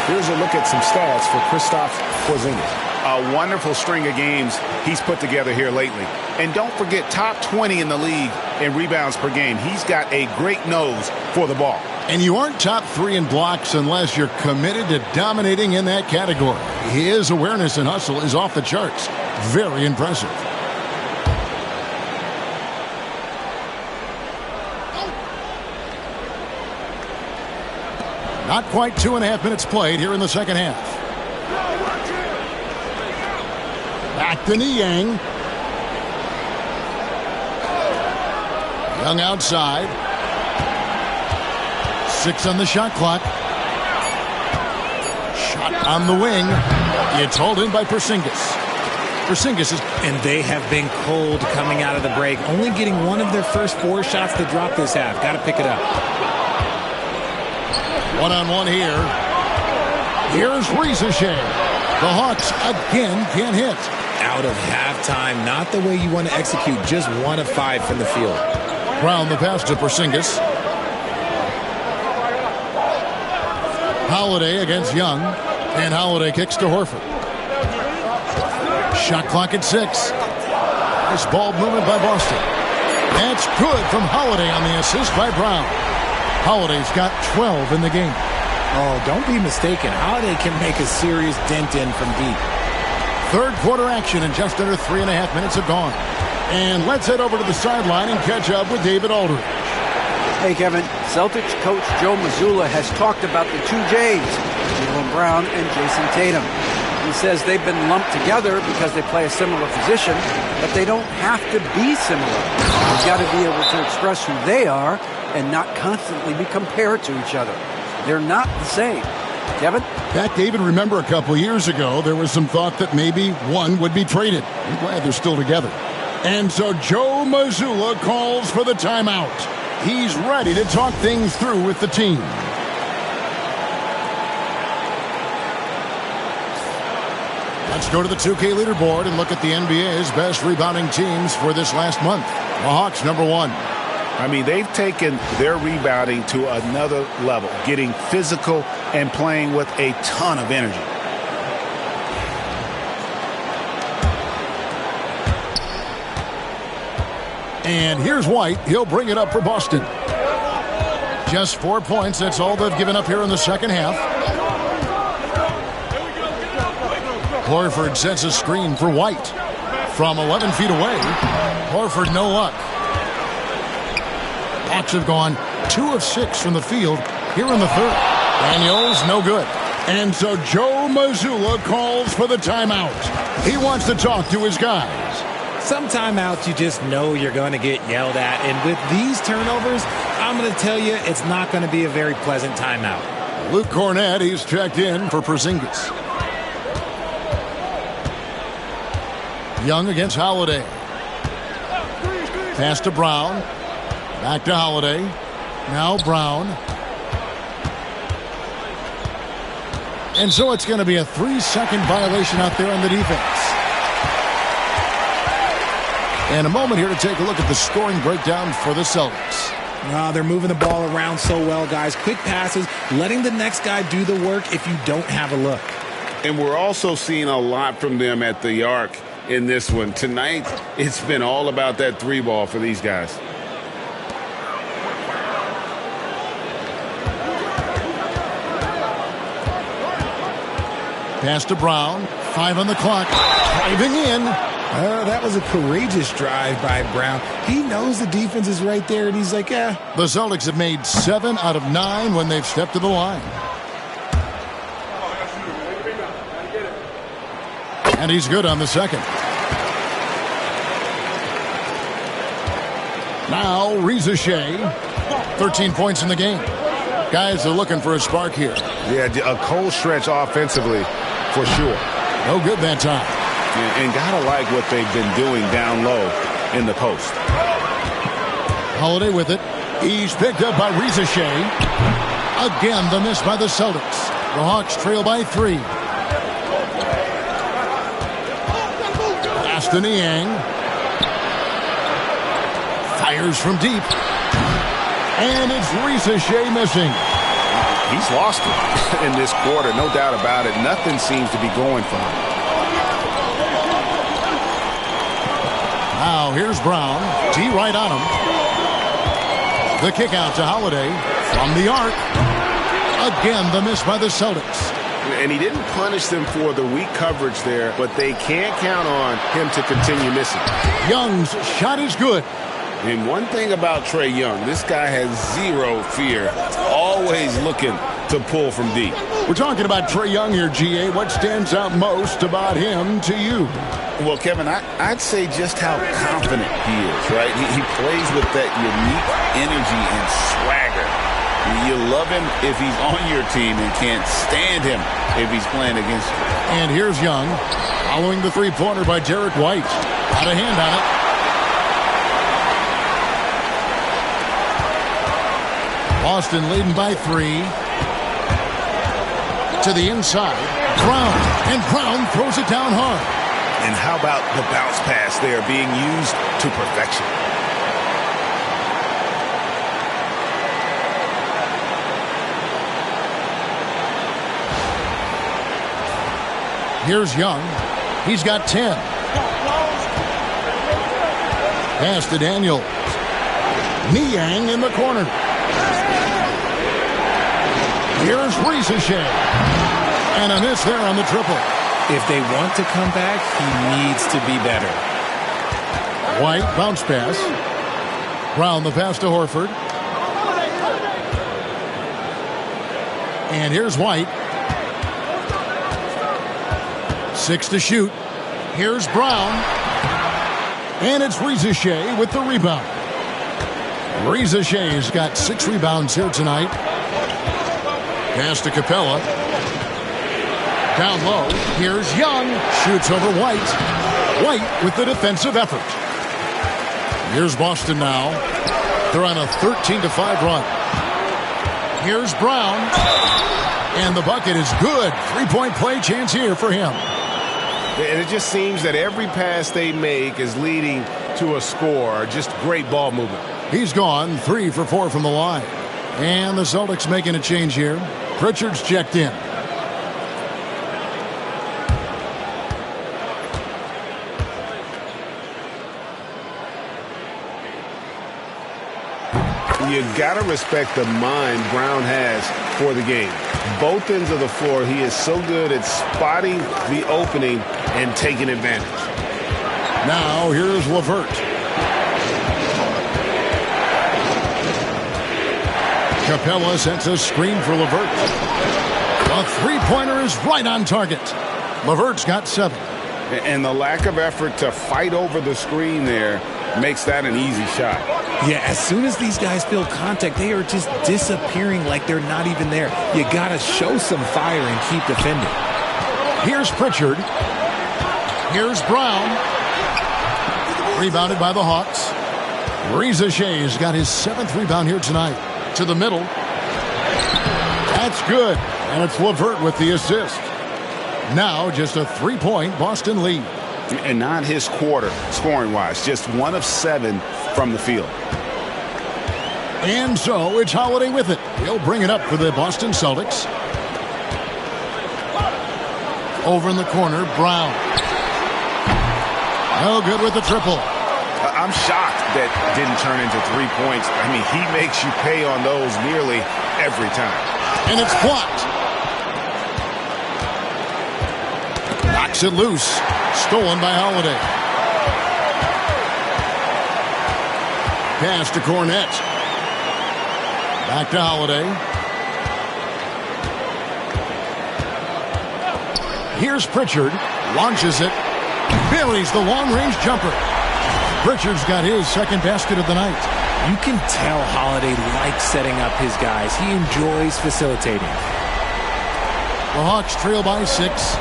Here's a look at some stats for Kristaps Porzingis. A wonderful string of games he's put together here lately. And don't forget, top 20 in the league in rebounds per game. He's got a great nose for the ball. And you aren't top 3 in blocks unless you're committed to dominating in that category. His awareness and hustle is off the charts. Very impressive. Not quite 2.5 minutes played here in the second half. Back to Niang. Young outside. 6 on the shot clock. Shot on the wing. It's hauled in by Porzingis. Porzingis is... And they have been cold coming out of the break. Only getting one of their first 4 shots to drop this half. Got to pick it up. One-on-one here. Here's Ricochet. The Hawks again can't hit. Out of halftime. Not the way you want to execute. Just 1 of 5 from the field. Brown the pass to Porzingis. Holiday against Young. And Holiday kicks to Horford. Shot clock at 6. Nice ball movement by Boston. That's good from Holiday on the assist by Brown. Holiday's got 12 in the game. Oh, don't be mistaken. Holiday can make a serious dent in from deep. 3rd quarter action and just under 3.5 minutes have gone. And let's head over to the sideline and catch up with David Aldridge. Hey, Kevin. Celtics coach Joe Mazzulla has talked about the 2 J's, Jaylen Brown and Jason Tatum. He says they've been lumped together because they play a similar position, but they don't have to be similar. They've got to be able to express who they are and not constantly be compared to each other. They're not the same. Kevin? Back, David, remember a couple years ago, there was some thought that maybe one would be traded. I'm glad they're still together. And so Joe Mazzulla calls for the timeout. He's ready to talk things through with the team. Let's go to the 2K leaderboard and look at the NBA's best rebounding teams for this last month. The Hawks, number 1. I mean, they've taken their rebounding to another level, getting physical and playing with a ton of energy. And here's White. He'll bring it up for Boston. Just 4 points. That's all they've given up here in the second half. Horford sets a screen for White. From 11 feet away, Horford no luck. Hawks have gone 2 of 6 from the field here in the 3rd. Daniels, no good. And so Joe Mazzulla calls for the timeout. He wants to talk to his guys. Some timeouts you just know you're going to get yelled at. And with these turnovers, I'm going to tell you it's not going to be a very pleasant timeout. Luke Cornett, he's checked in for Porzingis. Young against Holiday. Pass to Brown. Back to Holiday. Now Brown. And so it's going to be a 3-second violation out there on the defense. And a moment here to take a look at the scoring breakdown for the Celtics. They're moving the ball around so well, guys. Quick passes, letting the next guy do the work if you don't have a look. And we're also seeing a lot from them at the arc in this one. Tonight, it's been all about that three ball for these guys. Pass to Brown. 5 on the clock. Driving in. That was a courageous drive by Brown. He knows the defense is right there, and he's like, yeah. The Celtics have made 7 out of 9 when they've stepped to the line. And he's good on the second. Now, Reza Shea. 13 points in the game. Guys are looking for a spark here. Yeah, a cold stretch offensively for sure. No good that time. And gotta like what they've been doing down low in the post. Holiday with it. He's picked up by Reza Shea. Again, the miss by the Celtics. The Hawks trail by 3. Pass to Niang. Fires from deep. And it's Reza Shea missing. He's lost it in this quarter, no doubt about it. Nothing seems to be going for him. Now here's Brown. T right on him. The kick out to Holiday from the arc. Again, the miss by the Celtics. And he didn't punish them for the weak coverage there, but they can't count on him to continue missing. Young's shot is good. And one thing about Trae Young, this guy has zero fear, always looking to pull from deep. We're talking about Trae Young here, GA. What stands out most about him to you? Well, Kevin, I'd say just how confident he is, right? He plays with that unique energy and swagger. You love him if he's on your team and can't stand him if he's playing against you. And here's Young, following the three-pointer by Derek White. Got a hand on it. Boston leading by 3. To the inside. Brown. And Brown throws it down hard. And how about the bounce pass there being used to perfection? Here's Young. He's got 10. Pass to Daniel. Niang in the corner. Here's Reza Shea. And a miss there on the triple. If they want to come back, he needs to be better. White, bounce pass. Brown, the pass to Horford. And here's White. 6 to shoot. Here's Brown. And it's Reza Shea with the rebound. Reza Shea's got 6 rebounds here tonight. Pass to Capella. Down low. Here's Young. Shoots over White. White with the defensive effort. Here's Boston now. They're on a 13-5 run. Here's Brown. And the bucket is good. 3-point play chance here for him. And it just seems that every pass they make is leading to a score. Just great ball movement. He's gone 3 for 4 from the line. And the Celtics making a change here. Pritchard's checked in. You gotta respect the mind Brown has for the game. Both ends of the floor, he is so good at spotting the opening and taking advantage. Now here's LeVert. Capella sets a screen for LeVert. A three-pointer is right on target. LeVert's got 7. And the lack of effort to fight over the screen there makes that an easy shot. Yeah, as soon as these guys feel contact, they are just disappearing like they're not even there. You got to show some fire and keep defending. Here's Pritchard. Here's Brown. Rebounded by the Hawks. Reza Shea's got his 7th rebound here tonight. To the middle. That's good. And it's LeVert with the assist. Now just a 3-point Boston lead. And not his quarter, scoring-wise. Just 1 of 7 from the field. And so it's Holiday with it. He'll bring it up for the Boston Celtics. Over in the corner, Brown. No good with the triple. I'm shocked that didn't turn into 3 points. I mean, he makes you pay on those nearly every time. And it's blocked. Knocks it loose. Stolen by Holiday. Pass to Cornette. Back to Holiday. Here's Pritchard. Launches it. Buries the long-range jumper. Pritchard's got his second basket of the night. You can tell Holiday likes setting up his guys. He enjoys facilitating. The Hawks trail by 6.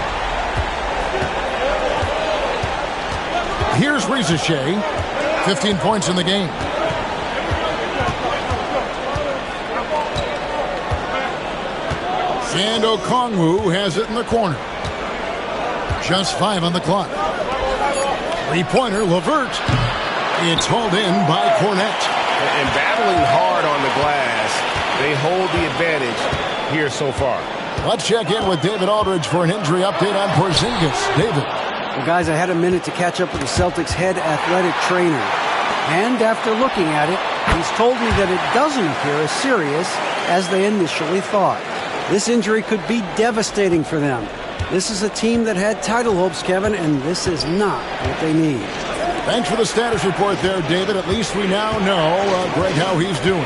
Here's Rizachet. 15 points in the game. And Okongwu has it in the corner. Just 5 on the clock. Three-pointer, LeVert. It's hauled in by Cornette. And battling hard on the glass, they hold the advantage here so far. Let's check in with David Aldridge for an injury update on Porzingis. David. Well, guys, I had a minute to catch up with the Celtics head athletic trainer. And after looking at it, he's told me that it doesn't appear as serious as they initially thought. This injury could be devastating for them. This is a team that had title hopes, Kevin, and this is not what they need. Thanks for the status report there, David. At least we now know, Greg, how he's doing.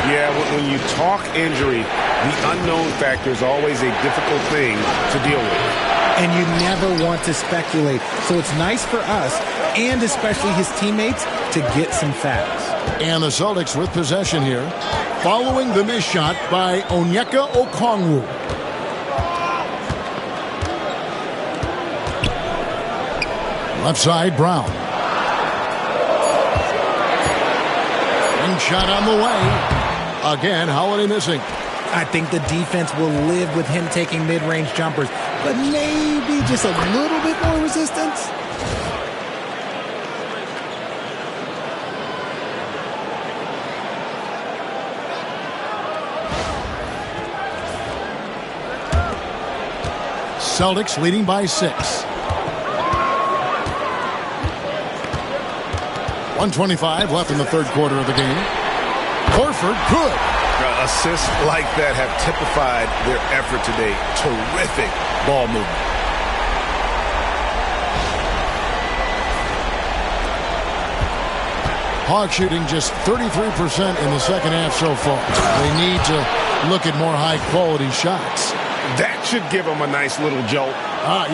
Yeah, when you talk injury, the unknown factor is always a difficult thing to deal with. And you never want to speculate. So it's nice for us, and especially his teammates, to get some facts. And the Celtics with possession here, following the missed shot by Onyeka Okongwu. Left side, Brown. One shot on the way. Again, Holiday missing. I think the defense will live with him taking mid-range jumpers, but maybe just a little bit more resistance. Celtics leading by 6. 1:25 left in the third quarter of the game. Horford, good. Assists like that have typified their effort today. Terrific ball movement. Hawks shooting just 33% in the second half so far. They need to look at more high-quality shots. That should give them a nice little jolt.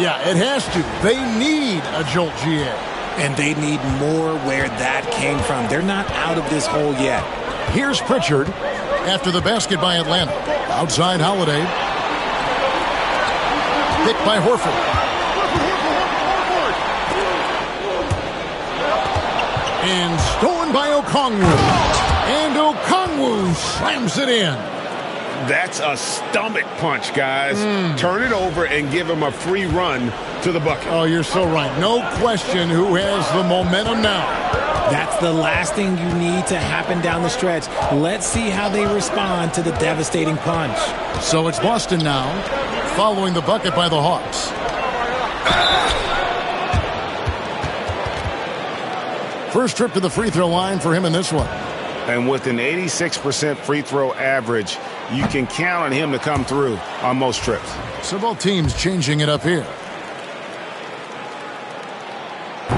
Yeah, it has to. They need a jolt, GA. And they need more where that came from. They're not out of this hole yet. Here's Pritchard after the basket by Atlanta. Outside Holiday. Picked by Horford. And stolen by Okongwu. And Okongwu slams it in. That's a stomach punch, guys. Turn it over and give him a free run to the bucket. Oh, you're so right. No question who has the momentum now. That's the last thing you need to happen down the stretch. Let's see how they respond to the devastating punch. So it's Boston now, following the bucket by the Hawks. First trip to the free throw line for him in this one. And with an 86% free throw average, you can count on him to come through on most trips. So both teams changing it up here.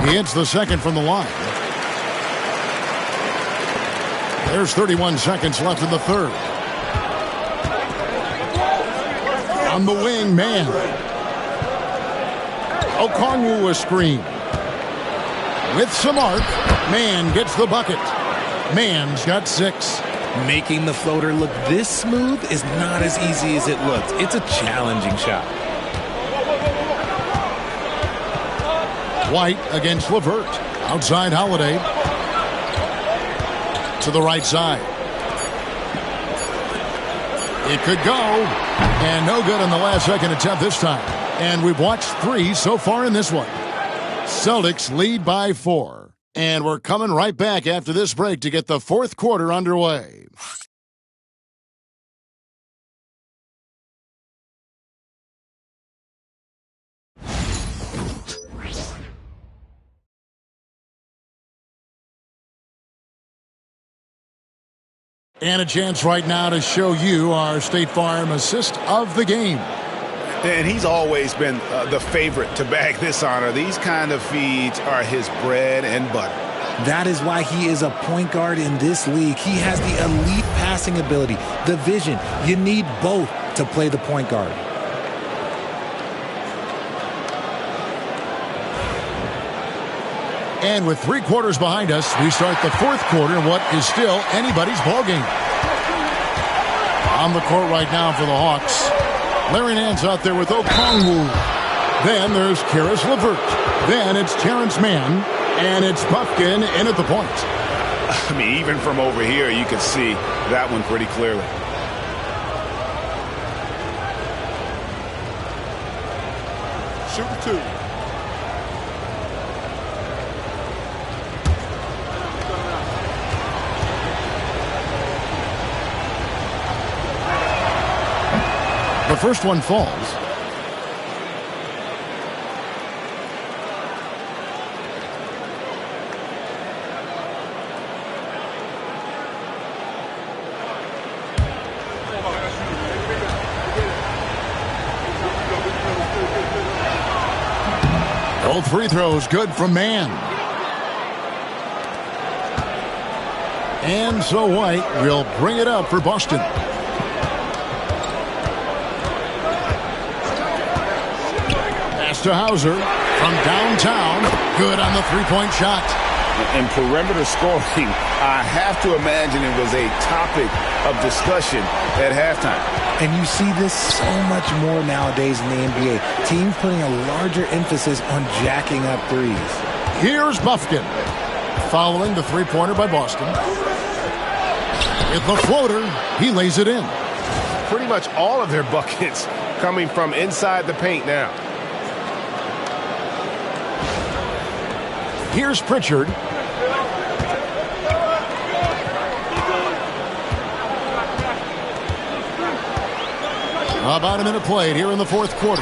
He hits the second from the line. There's 31 seconds left in the third. On the wing, man. Okongwu a screen. With some arc, Man gets the bucket. Man's got 6. Making the floater look this smooth is not as easy as it looks. It's a challenging shot. White against LeVert. Outside Holiday. To the right side. It could go. And no good on the last second attempt this time. And we've watched 3 so far in this one. Celtics lead by 4. And we're coming right back after this break to get the fourth quarter underway. And a chance right now to show you our State Farm assist of the game. And he's always been the favorite to bag this honor. These kind of feeds are his bread and butter. That is why he is a point guard in this league. He has the elite passing ability, the vision. You need both to play the point guard. And with 3 quarters behind us, we start the 4th quarter in what is still anybody's ballgame. On the court right now for the Hawks, Larry Nance out there with Okongwu. Then there's Karis LeVert. Then it's Terrence Mann. And it's Buffkin in at the point. I mean, even from over here, you can see that one pretty clearly. Shooting 2. The first one falls. Both free throws good from Mann. And so White will bring it up for Boston. Pass to Hauser from downtown. Good on the three-point shot. And perimeter scoring, I have to imagine it was a topic of discussion at halftime. And you see this so much more nowadays in the NBA. Teams putting a larger emphasis on jacking up threes. Here's Buffkin following the three-pointer by Boston. With the floater, he lays it in. Pretty much all of their buckets coming from inside the paint now. Here's Pritchard. About a minute played here in the fourth quarter.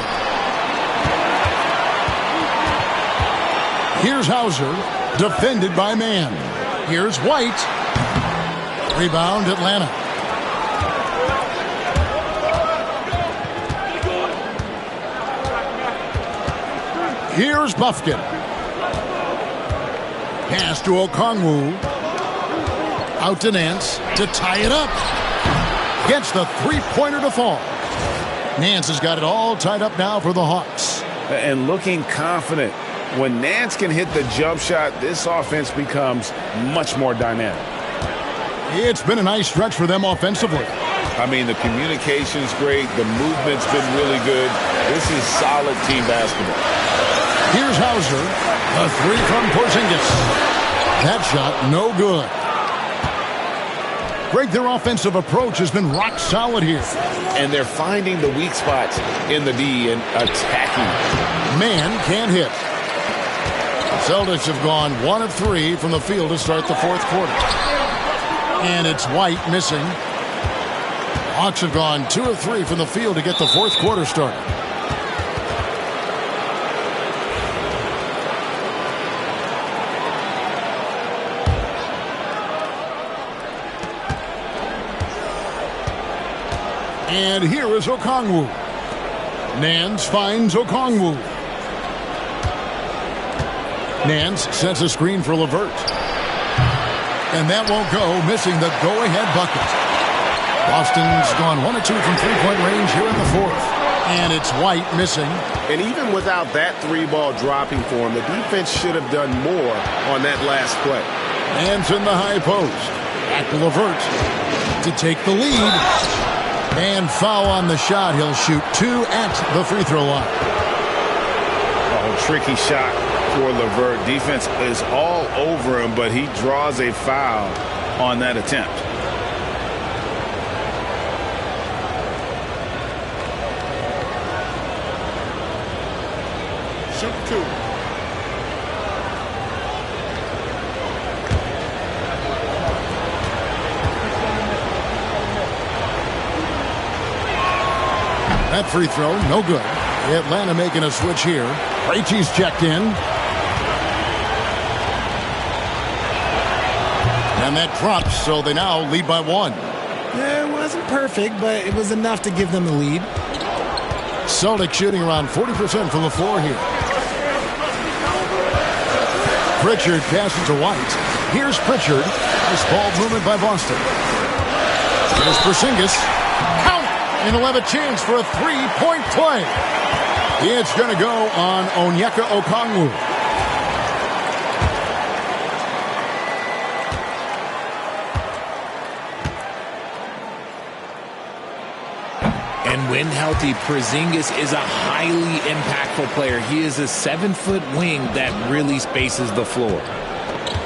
Here's Hauser, defended by Mann. Here's White. Rebound, Atlanta. Here's Buffkin. Pass to Okongwu. Out to Nance to tie it up. Gets the three-pointer to fall. Nance has got it all tied up now for the Hawks. And looking confident. When Nance can hit the jump shot, this offense becomes much more dynamic. It's been a nice stretch for them offensively. I mean, the communication's great. The movement's been really good. This is solid team basketball. Here's Hauser. A three from Porzingis. That shot no good. Greg, their offensive approach has been rock solid here. And they're finding the weak spots in the D and attacking. Mann can't hit. The Celtics have gone 1 of 3 from the field to start the fourth quarter. And it's White missing. Hawks have gone 2 of 3 from the field to get the fourth quarter started. And here is Okongwu. Nance finds Okongwu. Nance sets a screen for LeVert. And that won't go, missing the go-ahead bucket. Boston's gone 1 of 2 from three-point range here in the fourth. And it's White missing. And even without that three ball dropping for him, the defense should have done more on that last play. Nance in the high post. Back to LeVert to take the lead. And foul on the shot. He'll shoot 2 at the free throw line. Oh, tricky shot for LeVert. Defense is all over him, but he draws a foul on that attempt. Shoot 2. That free throw, no good. Atlanta making a switch here. Krejci's checked in. And that drops, so they now lead by 1. It wasn't perfect, but it was enough to give them the lead. Celtics shooting around 40% from the floor here. Pritchard passes to White. Here's Pritchard. Nice ball movement by Boston. Here's Porzingis. Count it! And he'll have a chance for a three-point play. It's going to go on Onyeka Okongwu. And when healthy, Porzingis is a highly impactful player. He is a 7-foot wing that really spaces the floor.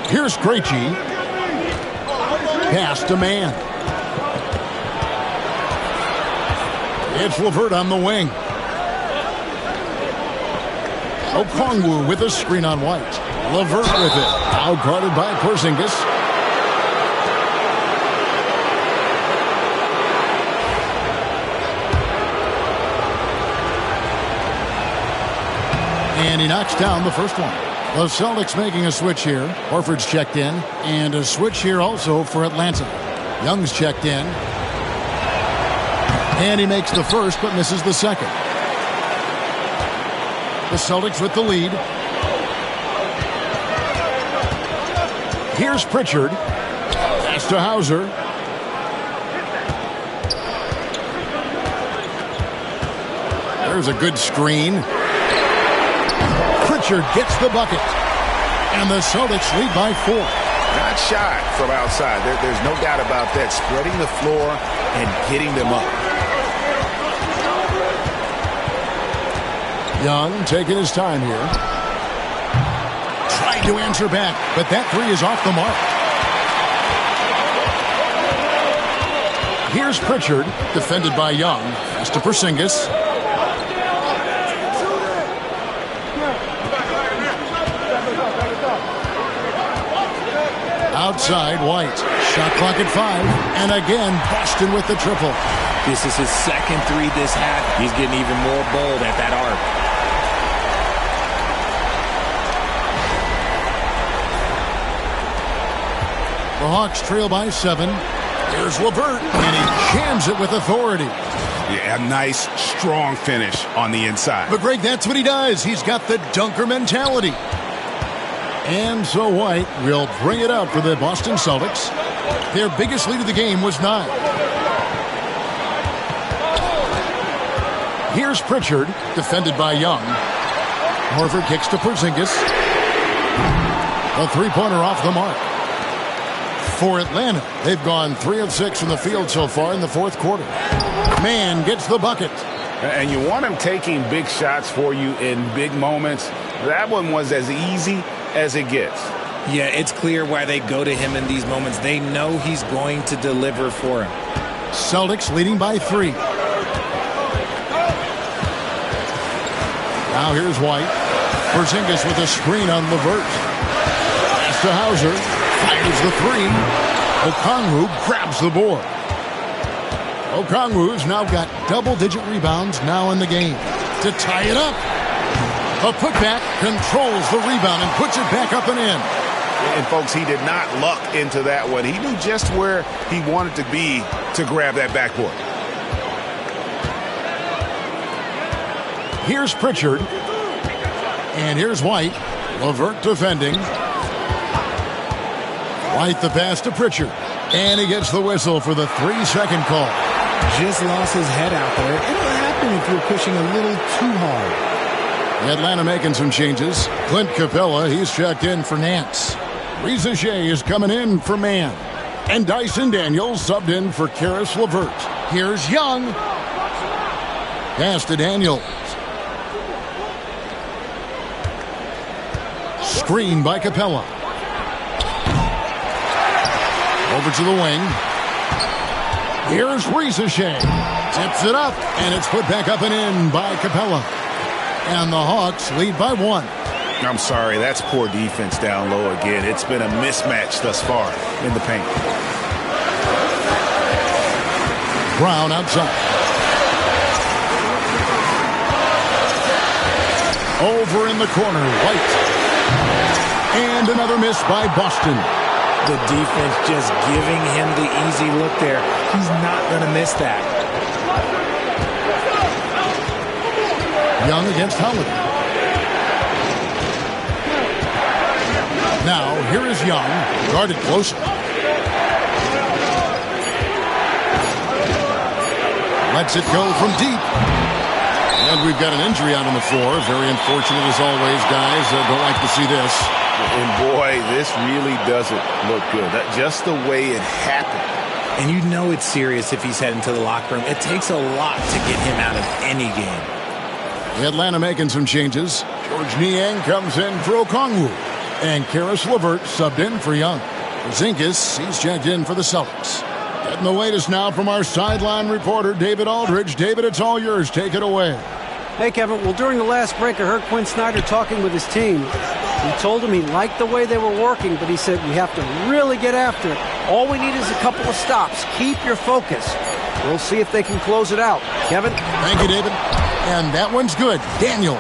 Here's Krejci. Pass to Mann. It's LeVert on the wing. Okongwu with a screen on White. LeVert with it. Now guarded by Porzingis. And he knocks down the first one. The Celtics making a switch here. Horford's checked in. And a switch here also for Atlanta. Young's checked in. And he makes the first but misses the second. The Celtics with the lead. Here's Pritchard. Pass to Hauser. There's a good screen. Pritchard gets the bucket. And the Celtics lead by 4. Not shot from outside. There's no doubt about that. Spreading the floor and getting them up. Young taking his time here. Tried to answer back, but that three is off the mark. Here's Pritchard, defended by Young. Pass to Porzingis. Outside, White. Shot clock at 5. And again, Boston with the triple. This is his second three this half. He's getting even more bold at that arc. The Hawks trail by 7. Here's LeVert, and he jams it with authority. Yeah, a nice, strong finish on the inside. But, Greg, that's what he does. He's got the dunker mentality. And so White will bring it up for the Boston Celtics. Their biggest lead of the game was 9. Here's Pritchard, defended by Young. Horford kicks to Porzingis. A three-pointer off the mark. For Atlanta, they've gone 3 of 6 from the field so far in the fourth quarter. Mann gets the bucket. And you want him taking big shots for you in big moments. That one was as easy as it gets. Yeah, it's clear why they go to him in these moments. They know he's going to deliver for him. Celtics leading by 3. Now here's White. Porzingis with a screen on LeVert. Pass to Hauser. Fires the 3. Okongwu grabs the board. Okongwu's now got double-digit rebounds now in the game. To tie it up. A putback controls the rebound and puts it back up and in. And, folks, he did not luck into that one. He knew just where he wanted to be to grab that backboard. Here's Pritchard. And here's White. LeVert defending. White the pass to Pritchard. And he gets the whistle for the 3-second call. Just lost his head out there. It'll happen if you're pushing a little too hard. Atlanta making some changes. Clint Capella, he's checked in for Nance. Reza Shea is coming in for Mann. And Dyson Daniels subbed in for Karis LeVert. Here's Young. Pass to Daniels. Screen by Capella. Over to the wing. Here's Reza Shea. Tips it up, and it's put back up and in by Capella. And the Hawks lead by 1. I'm sorry, that's poor defense down low again. It's been a mismatch thus far in the paint. Brown outside. Over in the corner, White. And another miss by Boston. The defense just giving him the easy look there. He's not going to miss that. Young against Holiday. Now, here is Young, guarded closer. Lets it go from deep. And we've got an injury out on the floor. Very unfortunate as always, guys. Don't like to see this. And boy, this really doesn't look good. Just the way it happened. And you know it's serious if he's heading to the locker room. It takes a lot to get him out of any game. Atlanta making some changes. George Niang comes in for Okongwu. And Karis LeVert subbed in for Young. Porzingis, he's checked in for the Celtics. Getting the latest now from our sideline reporter, David Aldridge. David, it's all yours. Take it away. Hey, Kevin. Well, during the last break, I heard Quinn Snyder talking with his team. He told him he liked the way they were working, but he said we have to really get after it. All we need is a couple of stops. Keep your focus. We'll see if they can close it out. Kevin? Thank you, David. And that one's good. Daniels.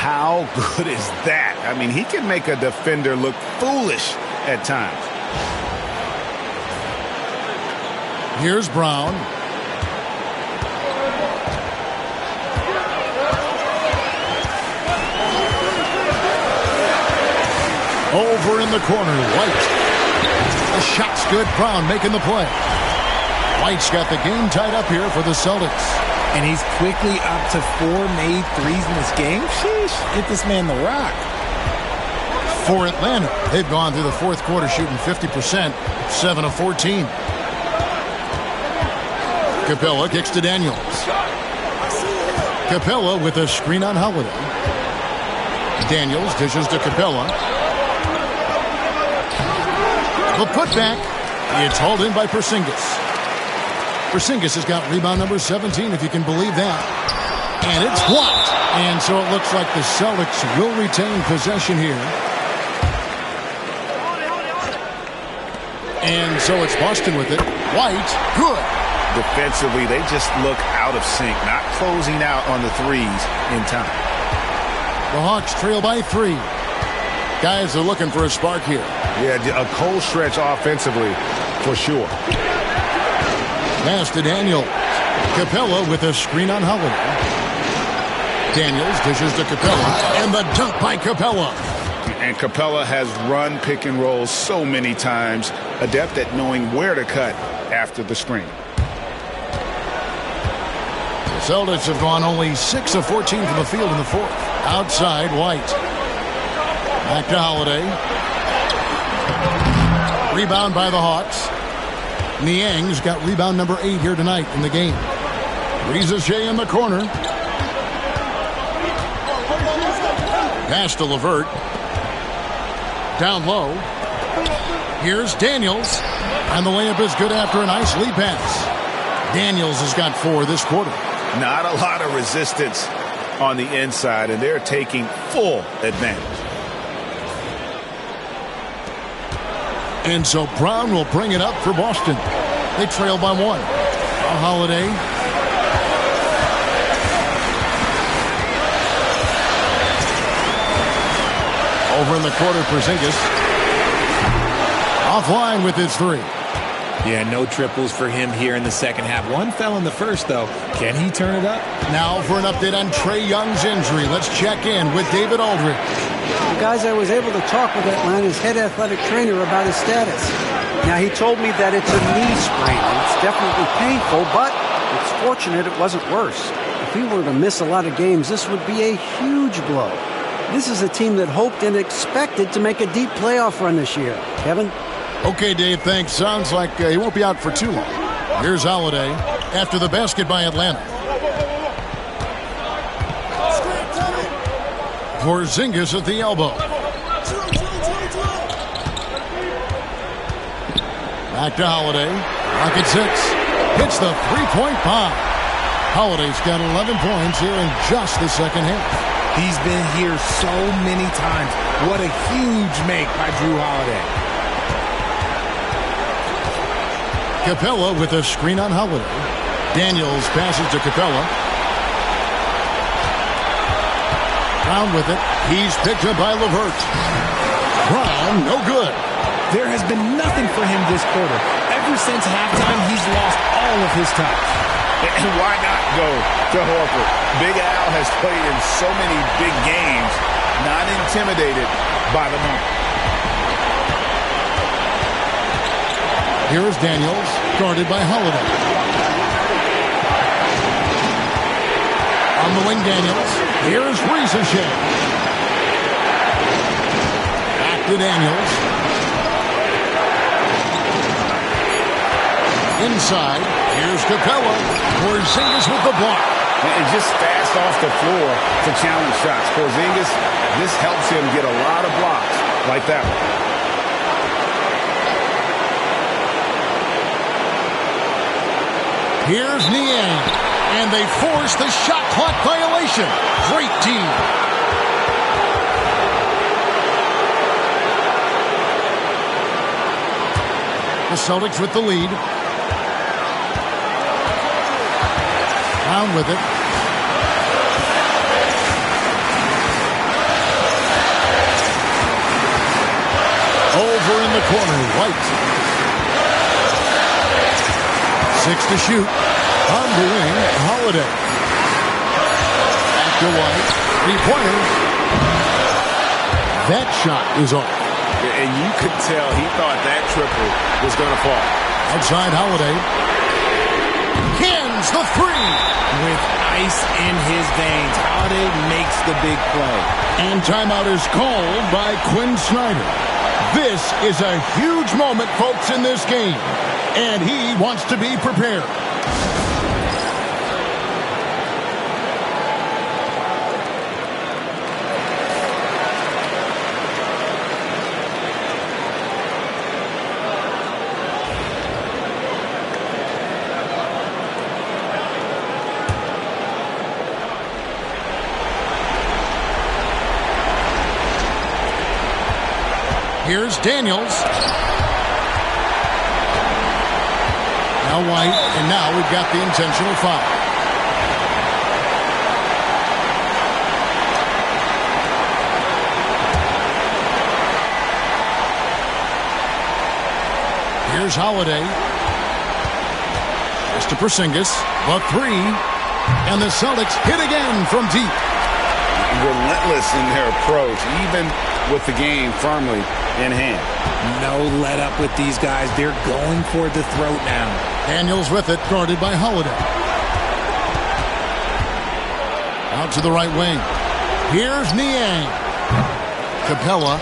How good is that? I mean, he can make a defender look foolish at times. Here's Brown. Over in the corner, White. The shot's good. Brown making the play. White's got the game tied up here for the Celtics. And he's quickly up to 4 made threes in this game. Sheesh, get this man the rock. For Atlanta, they've gone through the fourth quarter shooting 50%, 7 of 14. Capella kicks to Daniels. Capella with a screen on Holiday. Daniels dishes to Capella. The putback. It's hauled in by Porzingis. Porzingis has got rebound number 17, if you can believe that. And it's blocked. And so it looks like the Celtics will retain possession here. And so it's Boston with it. White, good. Defensively, they just look out of sync, not closing out on the threes in time. The Hawks trail by 3. Guys are looking for a spark here. Yeah, a cold stretch offensively for sure. Pass to Daniels. Capella with a screen on Holiday. Daniels dishes to Capella. And the dunk by Capella. And Capella has run pick and roll so many times. Adept at knowing where to cut after the screen. The Celtics have gone only 6 of 14 from the field in the fourth. Outside, White. Back to Holiday. Rebound by the Hawks. Niang's got rebound number 8 here tonight in the game. Rizichet in the corner. Pass to LeVert. Down low. Here's Daniels. And the layup is good after a nice lead pass. Daniels has got 4 this quarter. Not a lot of resistance on the inside, and they're taking full advantage. And so Brown will bring it up for Boston. They trail by 1. A Holiday. Over in the corner, Porzingis. Offline with his 3. Yeah, no triples for him here in the second half. One fell in the first, though. Can he turn it up? Now for an update on Trae Young's injury. Let's check in with David Aldridge. Well, guys, I was able to talk with Atlanta's head athletic trainer about his status. Now, he told me that it's a knee sprain. It's definitely painful, but it's fortunate it wasn't worse. If he were to miss a lot of games, this would be a huge blow. This is a team that hoped and expected to make a deep playoff run this year. Kevin? Okay, Dave, thanks. Sounds like he won't be out for too long. Here's Holiday after the basket by Atlanta. Porzingis at the elbow. Back to Holiday. Rocket 6. Hits the three-point bomb. Holiday's got 11 points here in just the second half. He's been here so many times. What a huge make by Drew Holiday. Capella with a screen on Holiday. Daniels passes to Capella. Brown with it. He's picked up by LeVert. Brown, no good. There has been nothing for him this quarter. Ever since halftime, he's lost all of his touch. And why not go to Horford? Big Al has played in so many big games, not intimidated by the moment. Here is Daniels, guarded by Holiday. On the wing, Daniels. Here is Shea. Back to Daniels. Inside, here's Capella. Porzingis with the block. And just fast off the floor to challenge shots. Porzingis, this helps him get a lot of blocks like that one. Here's Niang, and they force the shot clock violation. Great team. The Celtics with the lead. Brown with it. Over in the corner, White. 6 to shoot. On the wing, Holiday. Back to White. Three-pointer. That shot is off. And you could tell he thought that triple was going to fall. Outside Holiday. Cans the three. With ice in his veins, Holiday makes the big play. And timeout is called by Quinn Snyder. This is a huge moment, folks, in this game. And he wants to be prepared. Here's Daniels. Now White, and now we've got the intentional foul. Here's Holiday. Pass to Porzingis. The three. And the Celtics hit again from deep. Relentless in their approach, even with the game firmly in hand. No let up with these guys. They're going for the throat now. Daniels with it, guarded by Holiday. Out to the right wing. Here's Niang. Capella.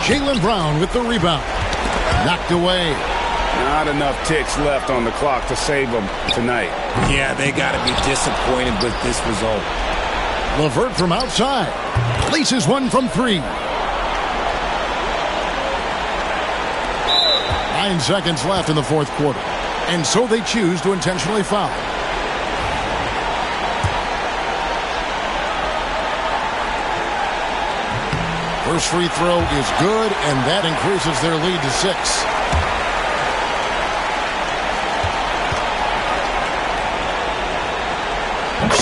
Jaylen Brown with the rebound. Knocked away. Not enough ticks left on the clock to save them tonight. Yeah, they got to be disappointed with this result. LeVert from outside. Places one from three. 9 seconds left in the fourth quarter. And so they choose to intentionally foul. First free throw is good, and that increases their lead to 6.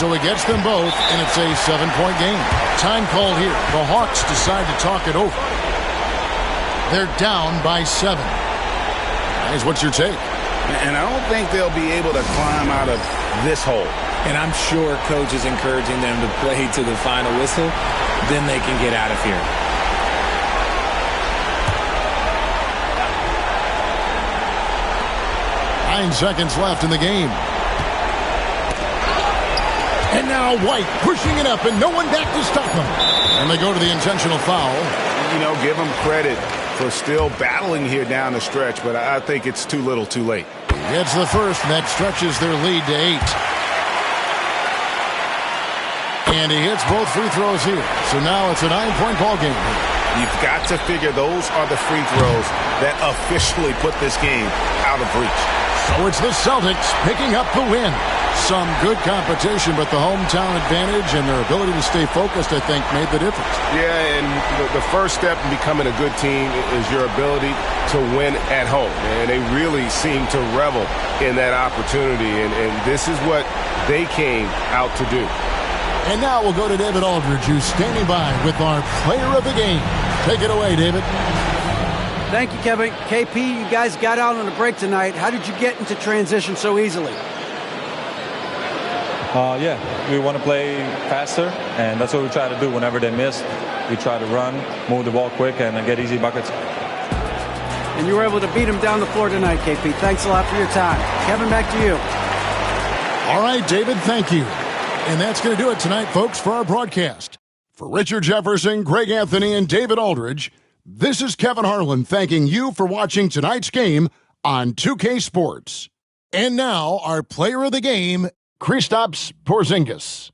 So he gets them both, and it's a 7-point game. Time call here. The Hawks decide to talk it over. They're down by 7. Guys, what's your take? And I don't think they'll be able to climb out of this hole. And I'm sure coach is encouraging them to play to the final whistle. Then they can get out of here. Nine seconds left in the game. And now White pushing it up, and no one back to stop them. And they go to the intentional foul. You know, give them credit for still battling here down the stretch, but I think it's too little too late. Gets the first, and that stretches their lead to 8. And he hits both free throws here. So now it's a 9-point ball game. You've got to figure those are the free throws that officially put this game out of reach. So it's the Celtics picking up the win. Some good competition, but the hometown advantage and their ability to stay focused, I think, made the difference. Yeah, and the first step in becoming a good team is your ability to win at home. And they really seem to revel in that opportunity, and this is what they came out to do. And now we'll go to David Aldridge, who's standing by with our player of the game. Take it away, David. Thank you, Kevin. KP, you guys got out on a break tonight. How did you get into transition so easily? We want to play faster, and that's what we try to do whenever they miss. We try to run, move the ball quick, and get easy buckets. And you were able to beat him down the floor tonight, KP. Thanks a lot for your time. Kevin, back to you. All right, David, thank you. And that's going to do it tonight, folks, for our broadcast. For Richard Jefferson, Greg Anthony, and David Aldridge, this is Kevin Harlan thanking you for watching tonight's game on 2K Sports. And now, our player of the game, Kristaps Porzingis.